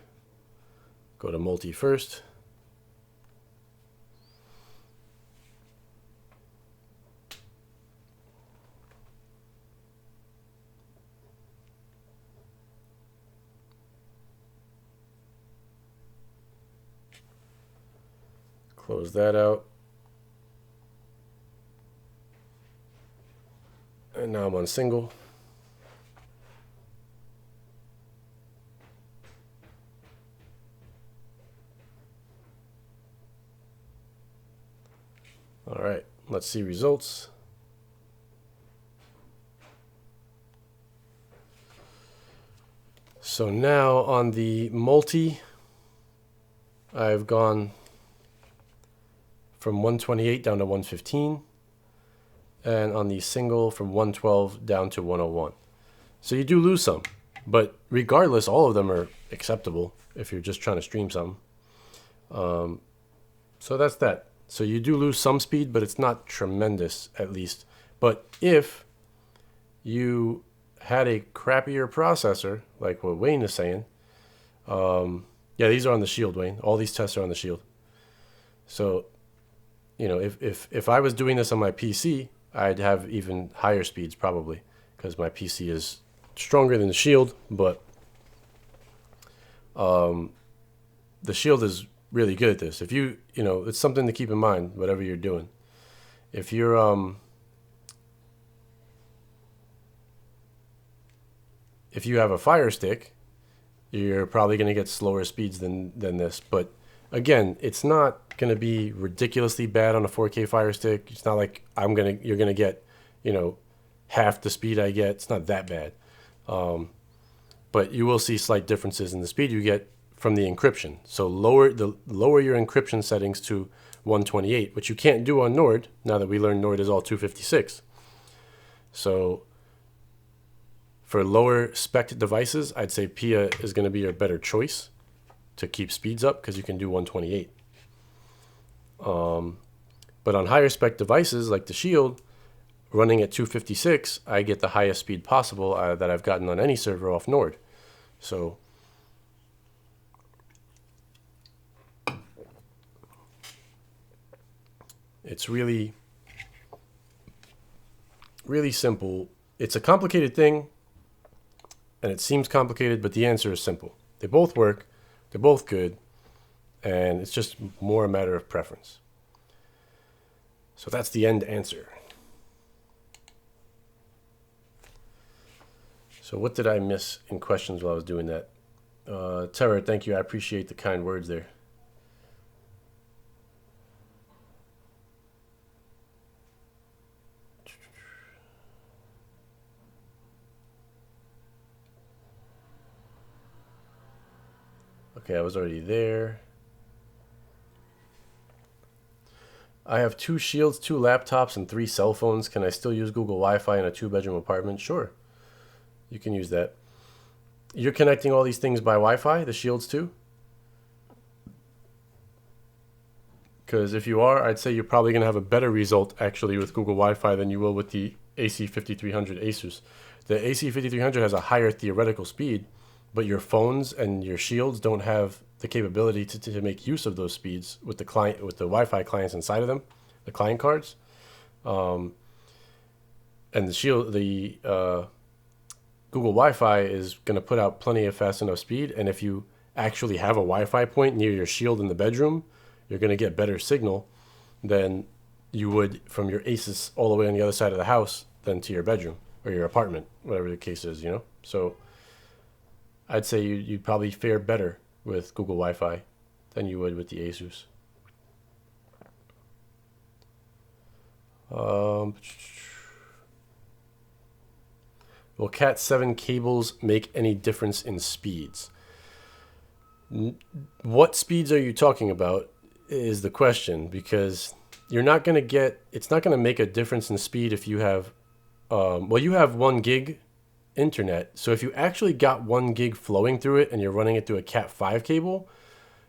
Speaker 1: Go to multi first. Close that out. And now I'm on single. All right, let's see results. So now on the multi, I've gone from 128 down to 115, and on the single from 112 down to 101. So you do lose some, but regardless, all of them are acceptable if you're just trying to stream some. So that's that. So you do lose some speed, but it's not tremendous, at least. But if you had a crappier processor, like what Wayne is saying, yeah, these are on the Shield, Wayne. All these tests are on the Shield. So, you know, if I was doing this on my PC, I'd have even higher speeds probably, because my PC is stronger than the Shield. But the Shield is really good at this. If you know, it's something to keep in mind, whatever you're doing. If you're if you have a Fire Stick, you're probably going to get slower speeds than this. But again, it's not going to be ridiculously bad on a 4K Fire Stick. It's not like you're going to get, you know, half the speed I get. It's not that bad. But you will see slight differences in the speed you get from the encryption. So lower your encryption settings to 128, which you can't do on Nord, now that we learned Nord is all 256. So for lower spec devices, I'd say PIA is going to be your better choice to keep speeds up, because you can do 128. But on higher spec devices like the Shield, running at 256, I get the highest speed possible that I've gotten on any server off Nord. So it's really, really simple. It's a complicated thing, and it seems complicated, but the answer is simple. They both work, they're both good, and it's just more a matter of preference. So that's the end answer. So what did I miss in questions while I was doing that? Tara, thank you. I appreciate the kind words there. Okay, I was already there. I have 2 Shields, 2 laptops, and 3 cell phones. Can I still use Google Wi-Fi in a 2-bedroom apartment? Sure, you can use that. You're connecting all these things by Wi-Fi, the Shields too? Because if you are, I'd say you're probably going to have a better result actually with Google Wi-Fi than you will with the AC5300 Asus. The AC5300 has a higher theoretical speed, but your phones and your Shields don't have the capability to make use of those speeds with the client, with the Wi-Fi clients inside of them, the client cards, and the Google Wi-Fi is going to put out plenty of fast enough speed. And if you actually have a Wi-Fi point near your Shield in the bedroom, you're going to get better signal than you would from your Asus all the way on the other side of the house than to your bedroom or your apartment, whatever the case is, you know? So I'd say you'd probably fare better with Google Wi-Fi than you would with the Asus. Will Cat7 cables make any difference in speeds? What speeds are you talking about is the question, because you're not going to get, it's not going to make a difference in speed if you have, well, you have 1 gig internet. So if you actually got 1 gig flowing through it and you're running it through a Cat5 cable,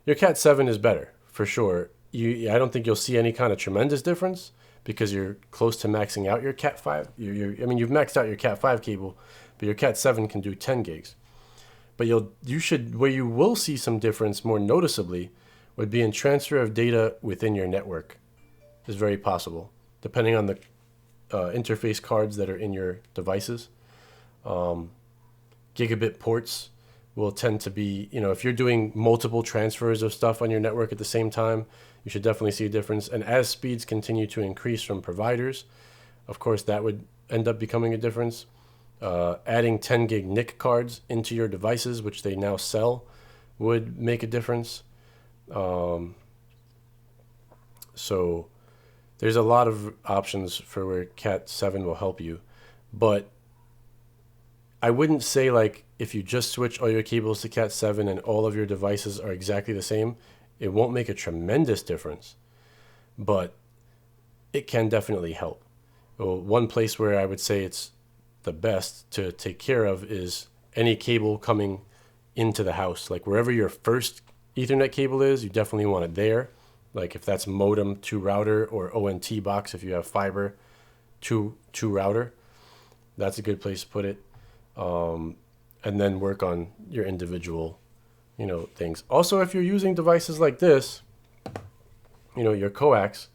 Speaker 1: your Cat7 is better for sure. I don't think you'll see any kind of tremendous difference because you're close to maxing out your Cat5. I mean, you've maxed out your Cat5 cable, but your Cat7 can do 10 gigs. But where you will see some difference more noticeably would be in transfer of data within your network. Is very possible, depending on the interface cards that are in your devices. Gigabit ports will tend to be, if you're doing multiple transfers of stuff on your network at the same time, you should definitely see a difference. And as speeds continue to increase from providers, of course, that would end up becoming a difference. Adding 10 gig NIC cards into your devices, which they now sell, would make a difference. So there's a lot of options for where Cat7 will help you. But I wouldn't say like if you just switch all your cables to Cat7 and all of your devices are exactly the same, it won't make a tremendous difference. But it can definitely help. Well, one place where I would say it's the best to take care of is any cable coming into the house. Like wherever your first Ethernet cable is, you definitely want it there. Like if that's modem to router or ONT box, if you have fiber to router, that's a good place to put it. And then work on your individual, things. Also, if you're using devices like this, your coax,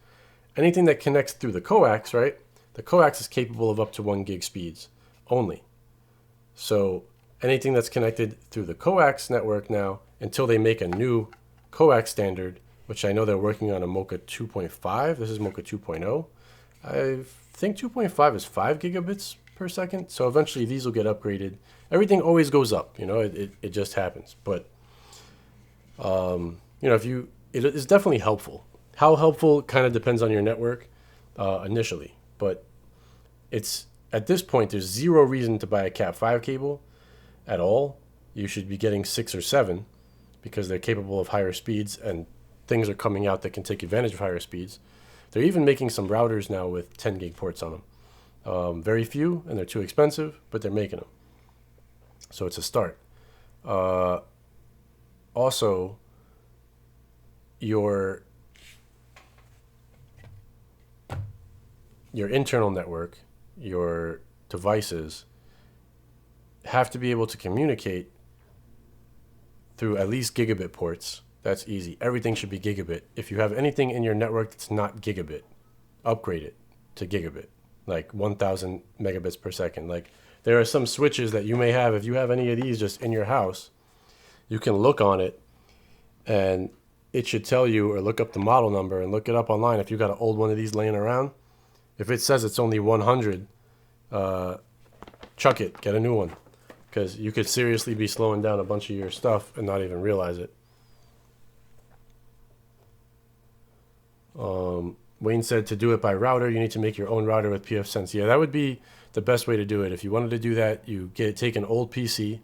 Speaker 1: anything that connects through the coax, right? The coax is capable of up to 1 gig speeds only. So anything that's connected through the coax network now, until they make a new coax standard, which I know they're working on a Mocha 2.5. This is Mocha 2.0. I think 2.5 is 5 gigabits per second. So eventually these will get upgraded. Everything always goes up, it just happens. But, it is definitely helpful. How helpful kind of depends on your network initially. But at this point, there's zero reason to buy a Cat5 cable at all. You should be getting 6 or 7 because they're capable of higher speeds and things are coming out that can take advantage of higher speeds. They're even making some routers now with 10 gig ports on them. Very few, and they're too expensive, but they're making them. So it's a start. Also, your internal network, your devices, have to be able to communicate through at least gigabit ports. That's easy. Everything should be gigabit. If you have anything in your network that's not gigabit, upgrade it to gigabit, like 1,000 megabits per second. Like there are some switches that you may have. If you have any of these just in your house, you can look on it and it should tell you, or look up the model number and look it up online. If you got an old one of these laying around, if it says it's only 100, chuck it, get a new one, because you could seriously be slowing down a bunch of your stuff and not even realize it. Wayne said to do it by router, you need to make your own router with pfSense. Yeah, that would be the best way to do it. If you wanted to do that, you take an old PC,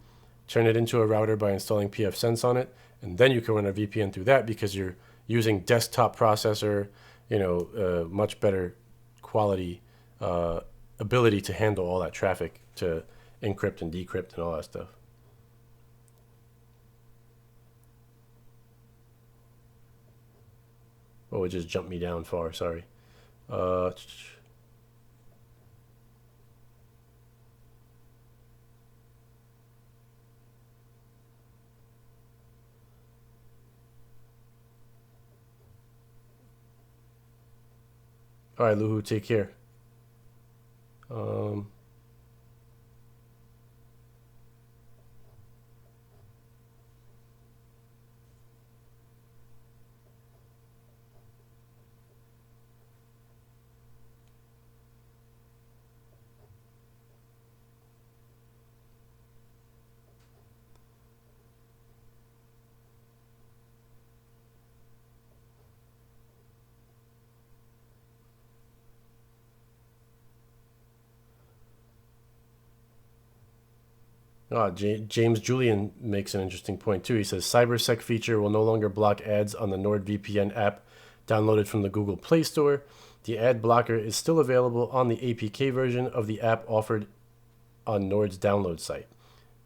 Speaker 1: turn it into a router by installing pfSense on it, and then you can run a VPN through that because you're using desktop processor, much better quality ability to handle all that traffic, to encrypt and decrypt and all that stuff. Oh, it just jumped me down far, sorry. All right, Luhu, take care. James Julian makes an interesting point too. He says CyberSec feature will no longer block ads on the NordVPN app downloaded from the Google Play Store. The ad blocker is still available on the APK version of the app offered on Nord's download site.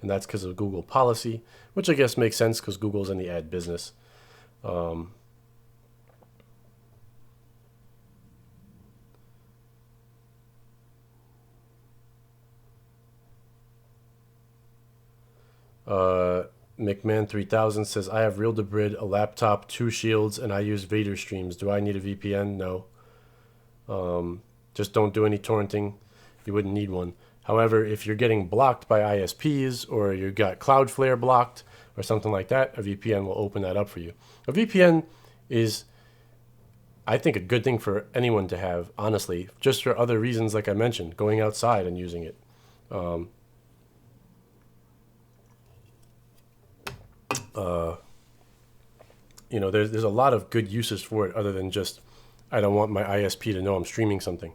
Speaker 1: And that's because of Google policy, which I guess makes sense because Google's in the ad business. McMahon 3000 says, I have Real Debrid, a laptop, 2 shields, and I use Vader streams. Do I need a VPN? No. Just don't do any torrenting. You wouldn't need one. However, if you're getting blocked by ISPs or you got Cloudflare blocked or something like that, a VPN will open that up for you. A VPN is, I think, a good thing for anyone to have, honestly, just for other reasons like I mentioned, going outside and using it. There's a lot of good uses for it other than just, I don't want my ISP to know I'm streaming something.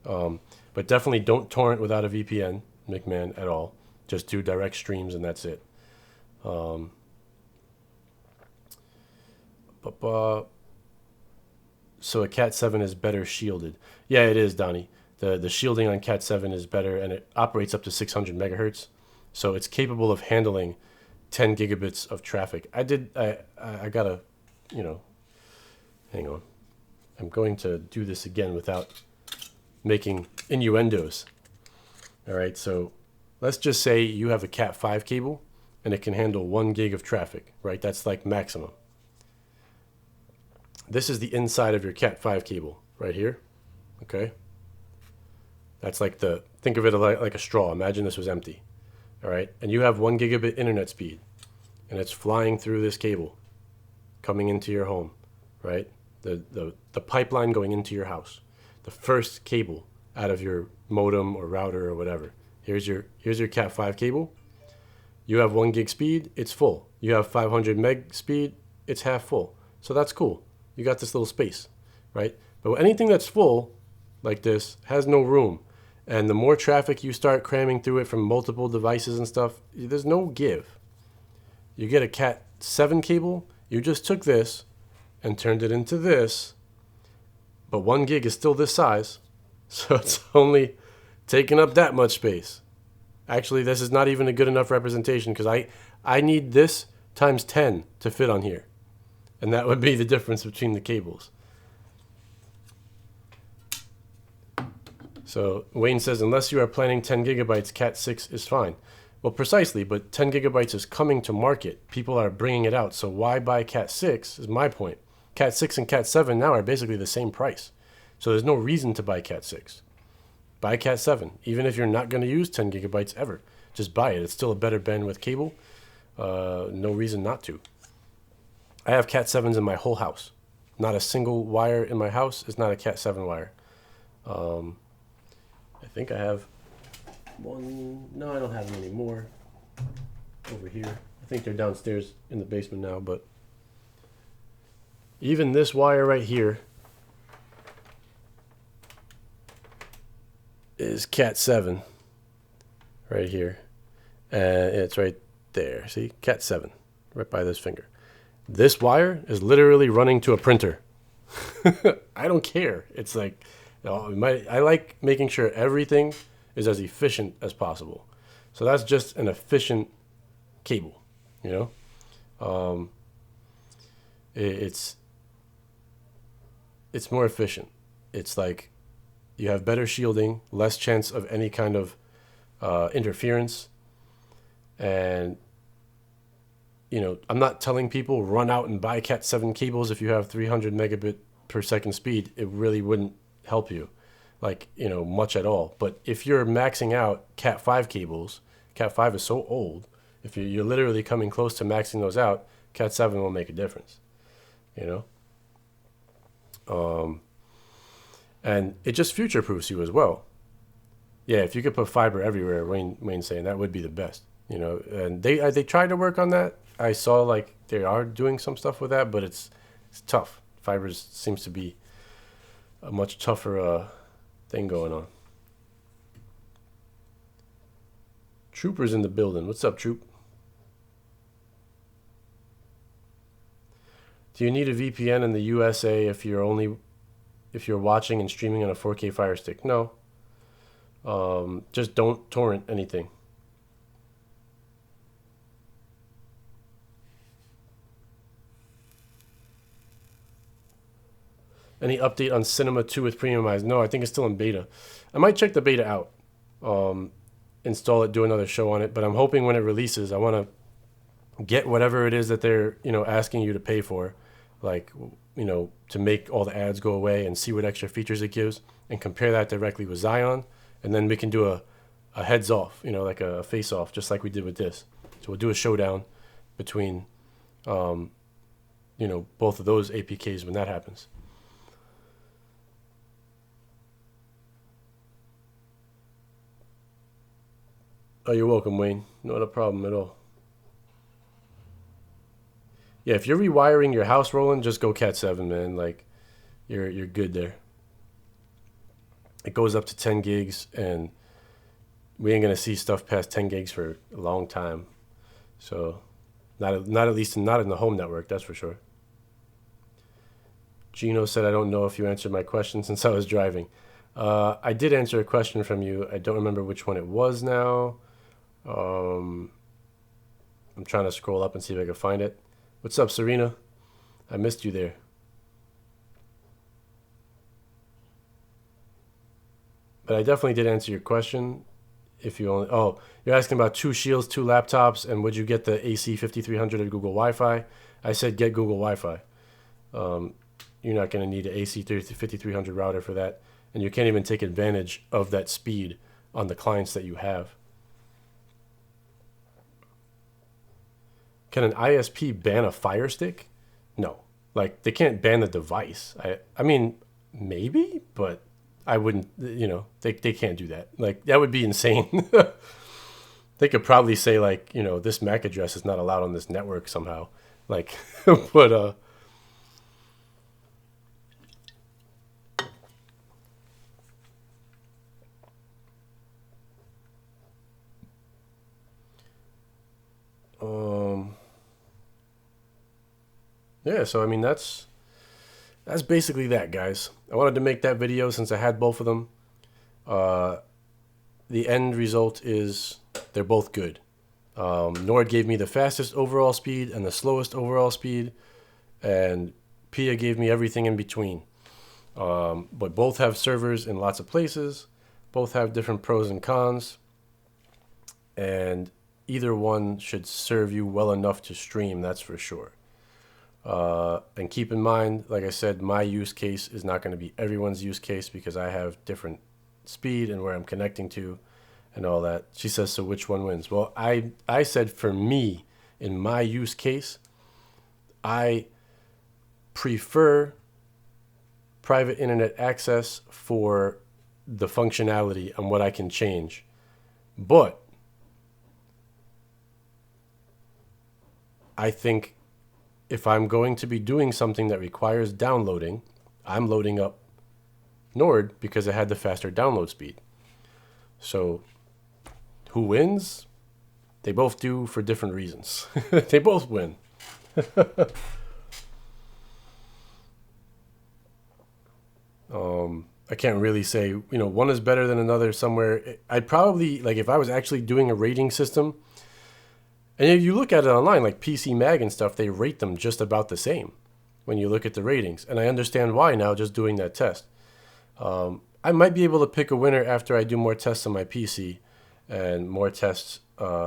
Speaker 1: But definitely don't torrent without a VPN, McMahon, at all. Just do direct streams and that's it. So a Cat 7 is better shielded. Yeah, it is, Donnie. The shielding on Cat 7 is better, and it operates up to 600 megahertz. So it's capable of handling 10 gigabits of traffic. I gotta, hang on. I'm going to do this again without making innuendos. All right, so let's just say you have a Cat 5 cable and it can handle 1 gig of traffic, right? That's like maximum. This is the inside of your Cat 5 cable right here, okay? That's like think of it like a straw. Imagine this was empty, all right? And you have 1 gigabit internet speed and it's flying through this cable coming into your home, right? The pipeline going into your house, the first cable out of your modem or router or whatever. Here's your Cat 5 cable. You have 1 gig speed, it's full. You have 500 meg speed, it's half full. So that's cool. You got this little space, right? But anything that's full like this has no room. And the more traffic you start cramming through it from multiple devices and stuff, there's no give. You get a Cat 7 cable, you just took this and turned it into this, but 1 gig is still this size, so it's only taking up that much space. Actually, this is not even a good enough representation because I need this times 10 to fit on here, and that would be the difference between the cables. So Wayne says, unless you are planning 10 gigabytes, Cat 6 is fine. Well, precisely, but 10 gigabytes is coming to market. People are bringing it out, so why buy Cat 6 is my point. Cat 6 and Cat 7 now are basically the same price. So there's no reason to buy Cat 6. Buy Cat 7, even if you're not going to use 10 gigabytes ever. Just buy it. It's still a better bandwidth cable. No reason not to. I have Cat 7s in my whole house. Not a single wire in my house is not a Cat 7 wire. I think I have one. No, I don't have them anymore. Over here. I think they're downstairs in the basement now, but even this wire right here is Cat 7 right here. And it's right there. See? Cat 7 right by this finger. This wire is literally running to a printer. I don't care. It's like, I like making sure everything is as efficient as possible. So that's just an efficient cable, you know. It's more efficient. It's like you have better shielding, less chance of any kind of interference, and I'm not telling people run out and buy Cat7 cables if you have 300 megabit per second speed. It really wouldn't help you, much at all. But if you're maxing out Cat5 cables, Cat5 is so old. If you're literally coming close to maxing those out, Cat7 will make a difference. And it just future-proofs you as well. Yeah, if you could put fiber everywhere, Wayne's saying that would be the best. And they tried to work on that. I saw like they are doing some stuff with that, but it's tough. Fiber seems to be a much tougher thing going on. Trooper's in the building. What's up, Troop? Do you need a VPN in the USA if you're watching and streaming on a 4K Fire Stick? No. Just don't torrent anything. Any update on Cinema 2 with Premium Eyes? No, I think it's still in beta. I might check the beta out, install it, do another show on it, but I'm hoping when it releases, I want to get whatever it is that they're, asking you to pay for, to make all the ads go away and see what extra features it gives and compare that directly with Zion. And then we can do a heads off, like a face off, just like we did with this. So we'll do a showdown between, both of those APKs when that happens. Oh, you're welcome, Wayne. Not a problem at all. Yeah, if you're rewiring your house, Roland, just go Cat7, man. Like, you're good there. It goes up to 10 gigs, and we ain't gonna see stuff past 10 gigs for a long time. So, not in the home network, that's for sure. Gino said, I don't know if you answered my question since I was driving. I did answer a question from you. I don't remember which one it was now. I'm trying to scroll up and see if I can find it. What's up, Serena? I missed you there. But I definitely did answer your question. You're asking about 2 shields, 2 laptops, and would you get the AC 5300 or Google Wi-Fi? I said get Google Wi-Fi. You're not going to need an AC 5300 router for that, and you can't even take advantage of that speed on the clients that you have. Can an ISP ban a Fire Stick? No. Like, they can't ban the device. I mean, maybe, but I wouldn't, they can't do that. Like, that would be insane. They could probably say, like, this MAC address is not allowed on this network somehow. Like, but, yeah, so I mean that's basically that, guys. I wanted to make that video since I had both of them. The end result is they're both good. Nord gave me the fastest overall speed and the slowest overall speed, and Pia gave me everything in between. But both have servers in lots of places. Both have different pros and cons, and either one should serve you well enough to stream, that's for sure. And keep in mind, like I said, my use case is not going to be everyone's use case because I have different speed and where I'm connecting to and all that. She says, so which one wins? Well, I said for me, in my use case, I prefer private internet access for the functionality and what I can change. But I think if I'm going to be doing something that requires downloading, I'm loading up Nord because it had the faster download speed. So who wins? They both do for different reasons. They both win. I can't really say, you know, one is better than another somewhere. I'd probably, like, if I was actually doing a rating system, and if you look at it online, like PC Mag and stuff, they rate them just about the same when you look at the ratings. And I understand why now, just doing that test. I might be able to pick a winner after I do more tests on my PC and more tests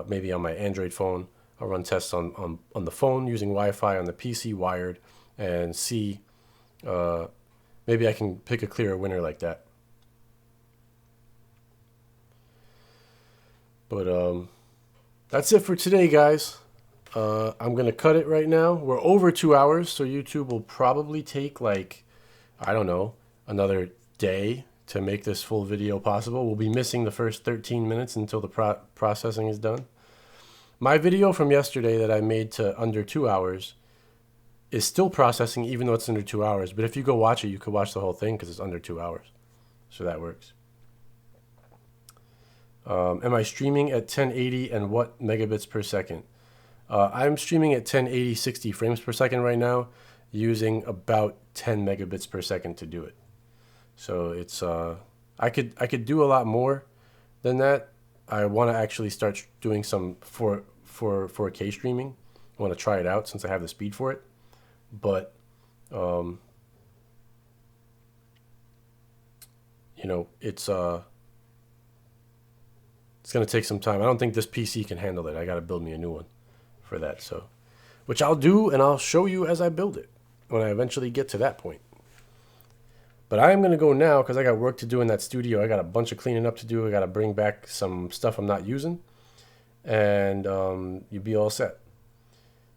Speaker 1: maybe on my Android phone. I'll run tests on the phone using Wi-Fi, on the PC wired, and see, maybe I can pick a clearer winner like that. But that's it for today, guys. I'm going to cut it right now. We're over 2 hours, so YouTube will probably take, like, I don't know, another day to make this full video possible. We'll be missing the first 13 minutes until the processing is done. My video from yesterday that I made to under 2 hours is still processing even though it's under 2 hours. But if you go watch it, you could watch the whole thing because it's under 2 hours. So that works. Am I streaming at 1080 and what megabits per second? I'm streaming at 1080 60 frames per second right now, using about 10 megabits per second to do it. So it's I could do a lot more than that. I want to actually start doing some 4K streaming. I want to try it out since I have the speed for it. But you know, it's going to take some time. I don't think this PC can handle it. I got to build me a new one for that. So, which I'll do, and I'll show you as I build it when I eventually get to that point. But I am going to go now because I got work to do in that studio. I got a bunch of cleaning up to do. I got to bring back some stuff I'm not using. And you'll be all set.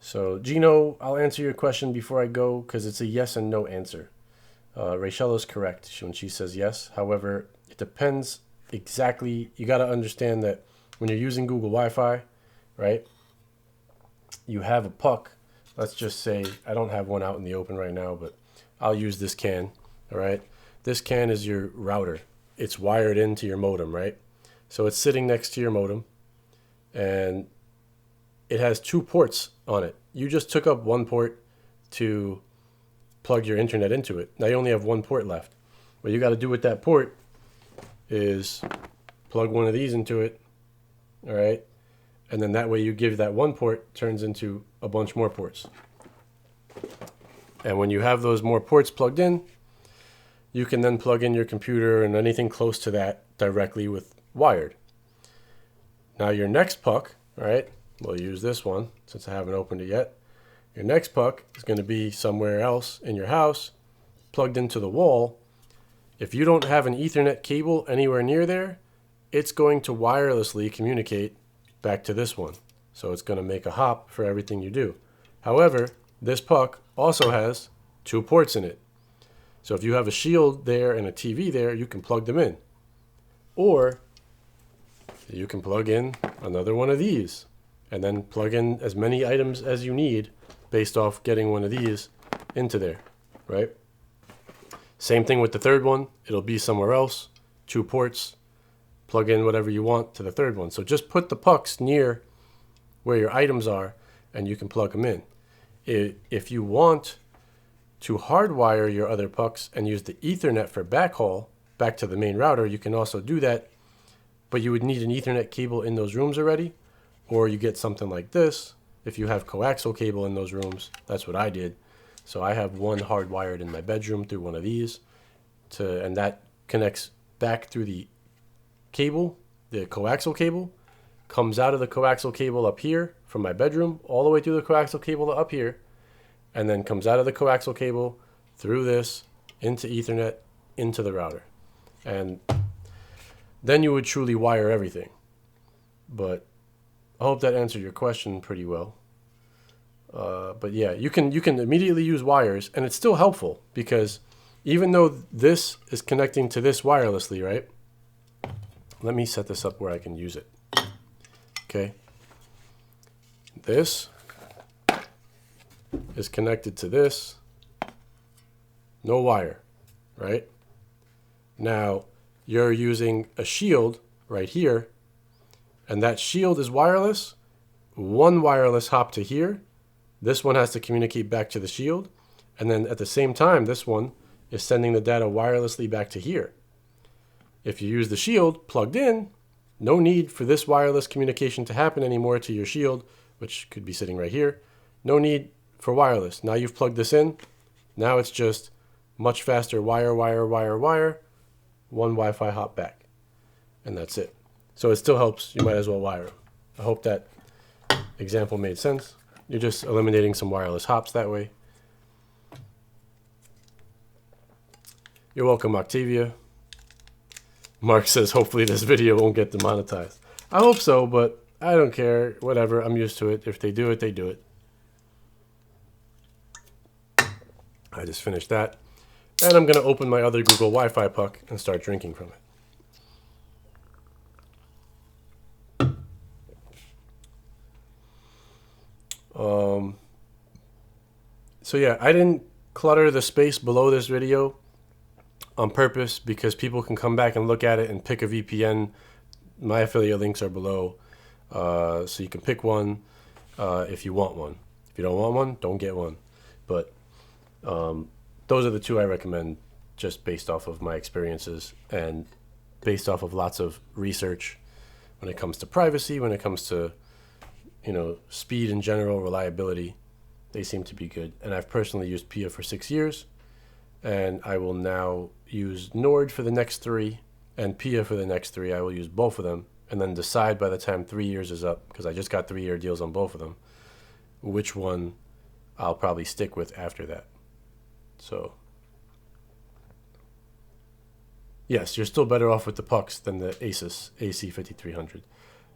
Speaker 1: So, Gino, I'll answer your question before I go because it's a yes and no answer. Rachel is correct when she says yes. However, it depends exactly. You got to understand that when you're using Google Wi-Fi, right, you have a puck. Let's just say I don't have one out in the open right now, but I'll use this CAN. All right, this CAN is your router. It's wired into your modem, right? So it's sitting next to your modem, and it has 2 ports on it. You just took up one port to plug your internet into it. Now you only have 1 port left. What you got to do with that port is plug one of these into it, all right? And then that way you give that 1 port turns into a bunch more ports. And when you have those more ports plugged in, you can then plug in your computer and anything close to that directly with wired. Now your next puck, all right, we'll use this one since I haven't opened it yet. Your next puck is going to be somewhere else in your house, plugged into the wall. If you don't have an Ethernet cable anywhere near there, it's going to wirelessly communicate back to this one. So it's going to make a hop for everything you do. However, this puck also has 2 ports in it. So if you have a shield there and a TV there, you can plug them in. Or you can plug in another one of these and then plug in as many items as you need based off getting one of these into there, right? Same thing with the third one. It'll be somewhere else, 2 ports, plug in whatever you want to the third one. So just put the pucks near where your items are and you can plug them in. If you want to hardwire your other pucks and use the Ethernet for backhaul back to the main router, you can also do that, but you would need an Ethernet cable in those rooms already, or you get something like this. If you have coaxial cable in those rooms, that's what I did. So I have one hardwired in my bedroom through one of these, and that connects back through the cable, the coaxial cable, comes out of the coaxial cable up here from my bedroom, all the way through the coaxial cable to up here, and then comes out of the coaxial cable through this into Ethernet into the router. And then you would truly wire everything. But I hope that answered your question pretty well. But yeah, you can immediately use wires, and it's still helpful because even though this is connecting to this wirelessly, right? Let me set this up where I can use it. Okay. This is connected to this, no wire, right? Now you're using a shield right here, and that shield is wireless. One wireless hop to here. This one has to communicate back to the shield, and then at the same time, this one is sending the data wirelessly back to here. If you use the shield plugged in, no need for this wireless communication to happen anymore to your shield, which could be sitting right here. No need for wireless. Now you've plugged this in. Now it's just much faster wire, one Wi-Fi hop back. And that's it. So it still helps. You might as well wire them. I hope that example made sense. You're just eliminating some wireless hops that way. You're welcome, Octavia. Mark says, hopefully this video won't get demonetized. I hope so, but I don't care. Whatever. I'm used to it. If they do it, they do it. I just finished that. And I'm going to open my other Google Wi-Fi puck and start drinking from it. So yeah, I didn't clutter the space below this video on purpose because people can come back and look at it and pick a VPN. My affiliate links are below, so you can pick one if you want one. If you don't want one, don't get one. But those are the two I recommend just based off of my experiences and based off of lots of research when it comes to privacy, when it comes to, you know, speed in general, reliability. They seem to be good. And I've personally used PIA for 6 years, and I will now use Nord for the next 3 and PIA for the next 3. I will use both of them and then decide by the time 3 years is up, because I just got 3-year deals on both of them, which one I'll probably stick with after that. So yes, you're still better off with the pucks than the Asus AC5300,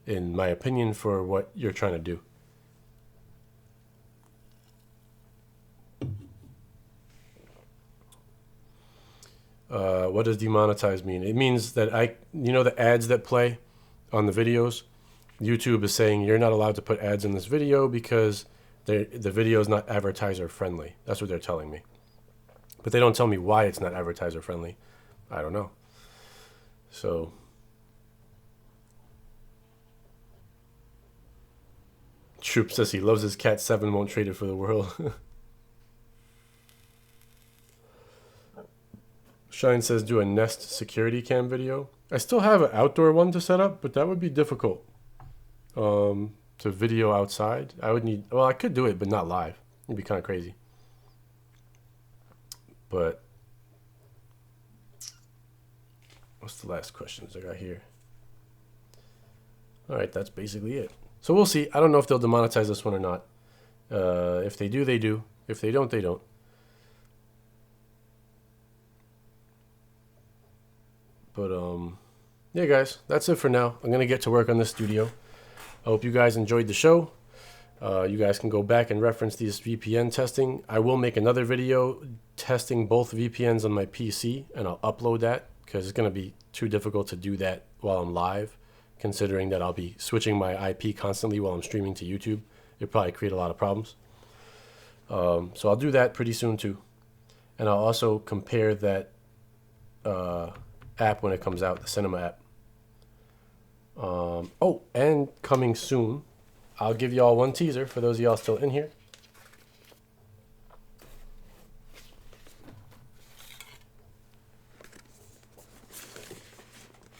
Speaker 1: in my opinion, for what you're trying to do. What does demonetized mean? It means that you know the ads that play on the videos? YouTube is saying you're not allowed to put ads in this video because the video is not advertiser friendly. That's what they're telling me. But they don't tell me why it's not advertiser friendly. I don't know. So Troop says he loves his Cat 7, won't trade it for the world. Shine says do a Nest security cam video. I still have an outdoor one to set up, but that would be difficult. To video outside, I would need, well, I could do it, but not live. It'd be kind of crazy. But what's the last questions I got here? All right, that's basically it. So we'll see. I don't know if they'll demonetize this one or not. If they do, they do. If they don't, they don't. But yeah, guys, that's it for now. I'm gonna get to work on this studio. I hope you guys enjoyed the show. You guys can go back and reference these VPN testing. I will make another video testing both VPNs on my PC, and I'll upload that because it's going to be too difficult to do that while I'm live, considering that I'll be switching my IP constantly while I'm streaming to YouTube. It'll probably create a lot of problems. So I'll do that pretty soon too. And I'll also compare that app when it comes out, the Cinema app. Oh, and coming soon, I'll give y'all one teaser for those of y'all still in here.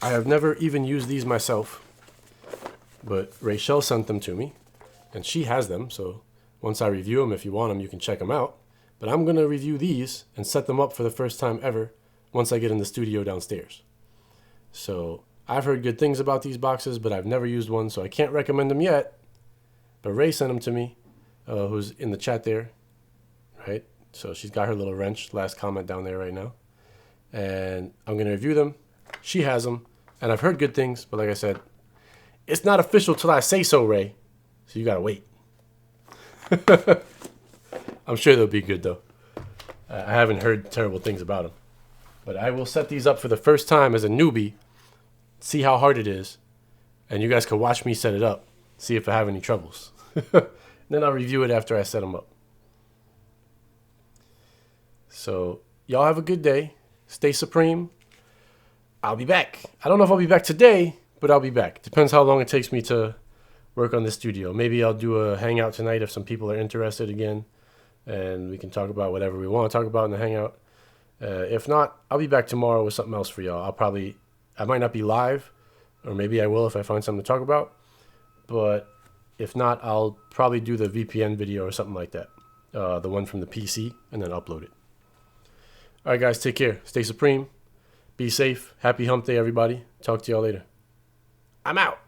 Speaker 1: I have never even used these myself, but Rachel sent them to me, and she has them, so once I review them, if you want them, you can check them out. But I'm going to review these and set them up for the first time ever once I get in the studio downstairs. So I've heard good things about these boxes, but I've never used one, so I can't recommend them yet. But Ray sent them to me, who's in the chat there, right? So she's got her little wrench, last comment down there right now. And I'm going to review them. She has them, and I've heard good things, but like I said, it's not official till I say so, Ray. So you got to wait. I'm sure they'll be good, though. I haven't heard terrible things about them. But I will set these up for the first time as a newbie, see how hard it is, and you guys can watch me set it up, see if I have any troubles. Then I'll review it after I set them up. So y'all have a good day. Stay supreme. I'll be back. I don't know if I'll be back today, but I'll be back. Depends how long it takes me to work on the studio. Maybe I'll do a hangout tonight if some people are interested again, and we can talk about whatever we want to talk about in the hangout. If not, I'll be back tomorrow with something else for y'all. I might not be live, or maybe I will if I find something to talk about. But if not, I'll probably do the VPN video or something like that. The one from the PC, and then upload it. All right, guys, take care. Stay supreme. Be safe. Happy hump day, everybody. Talk to y'all later. I'm out.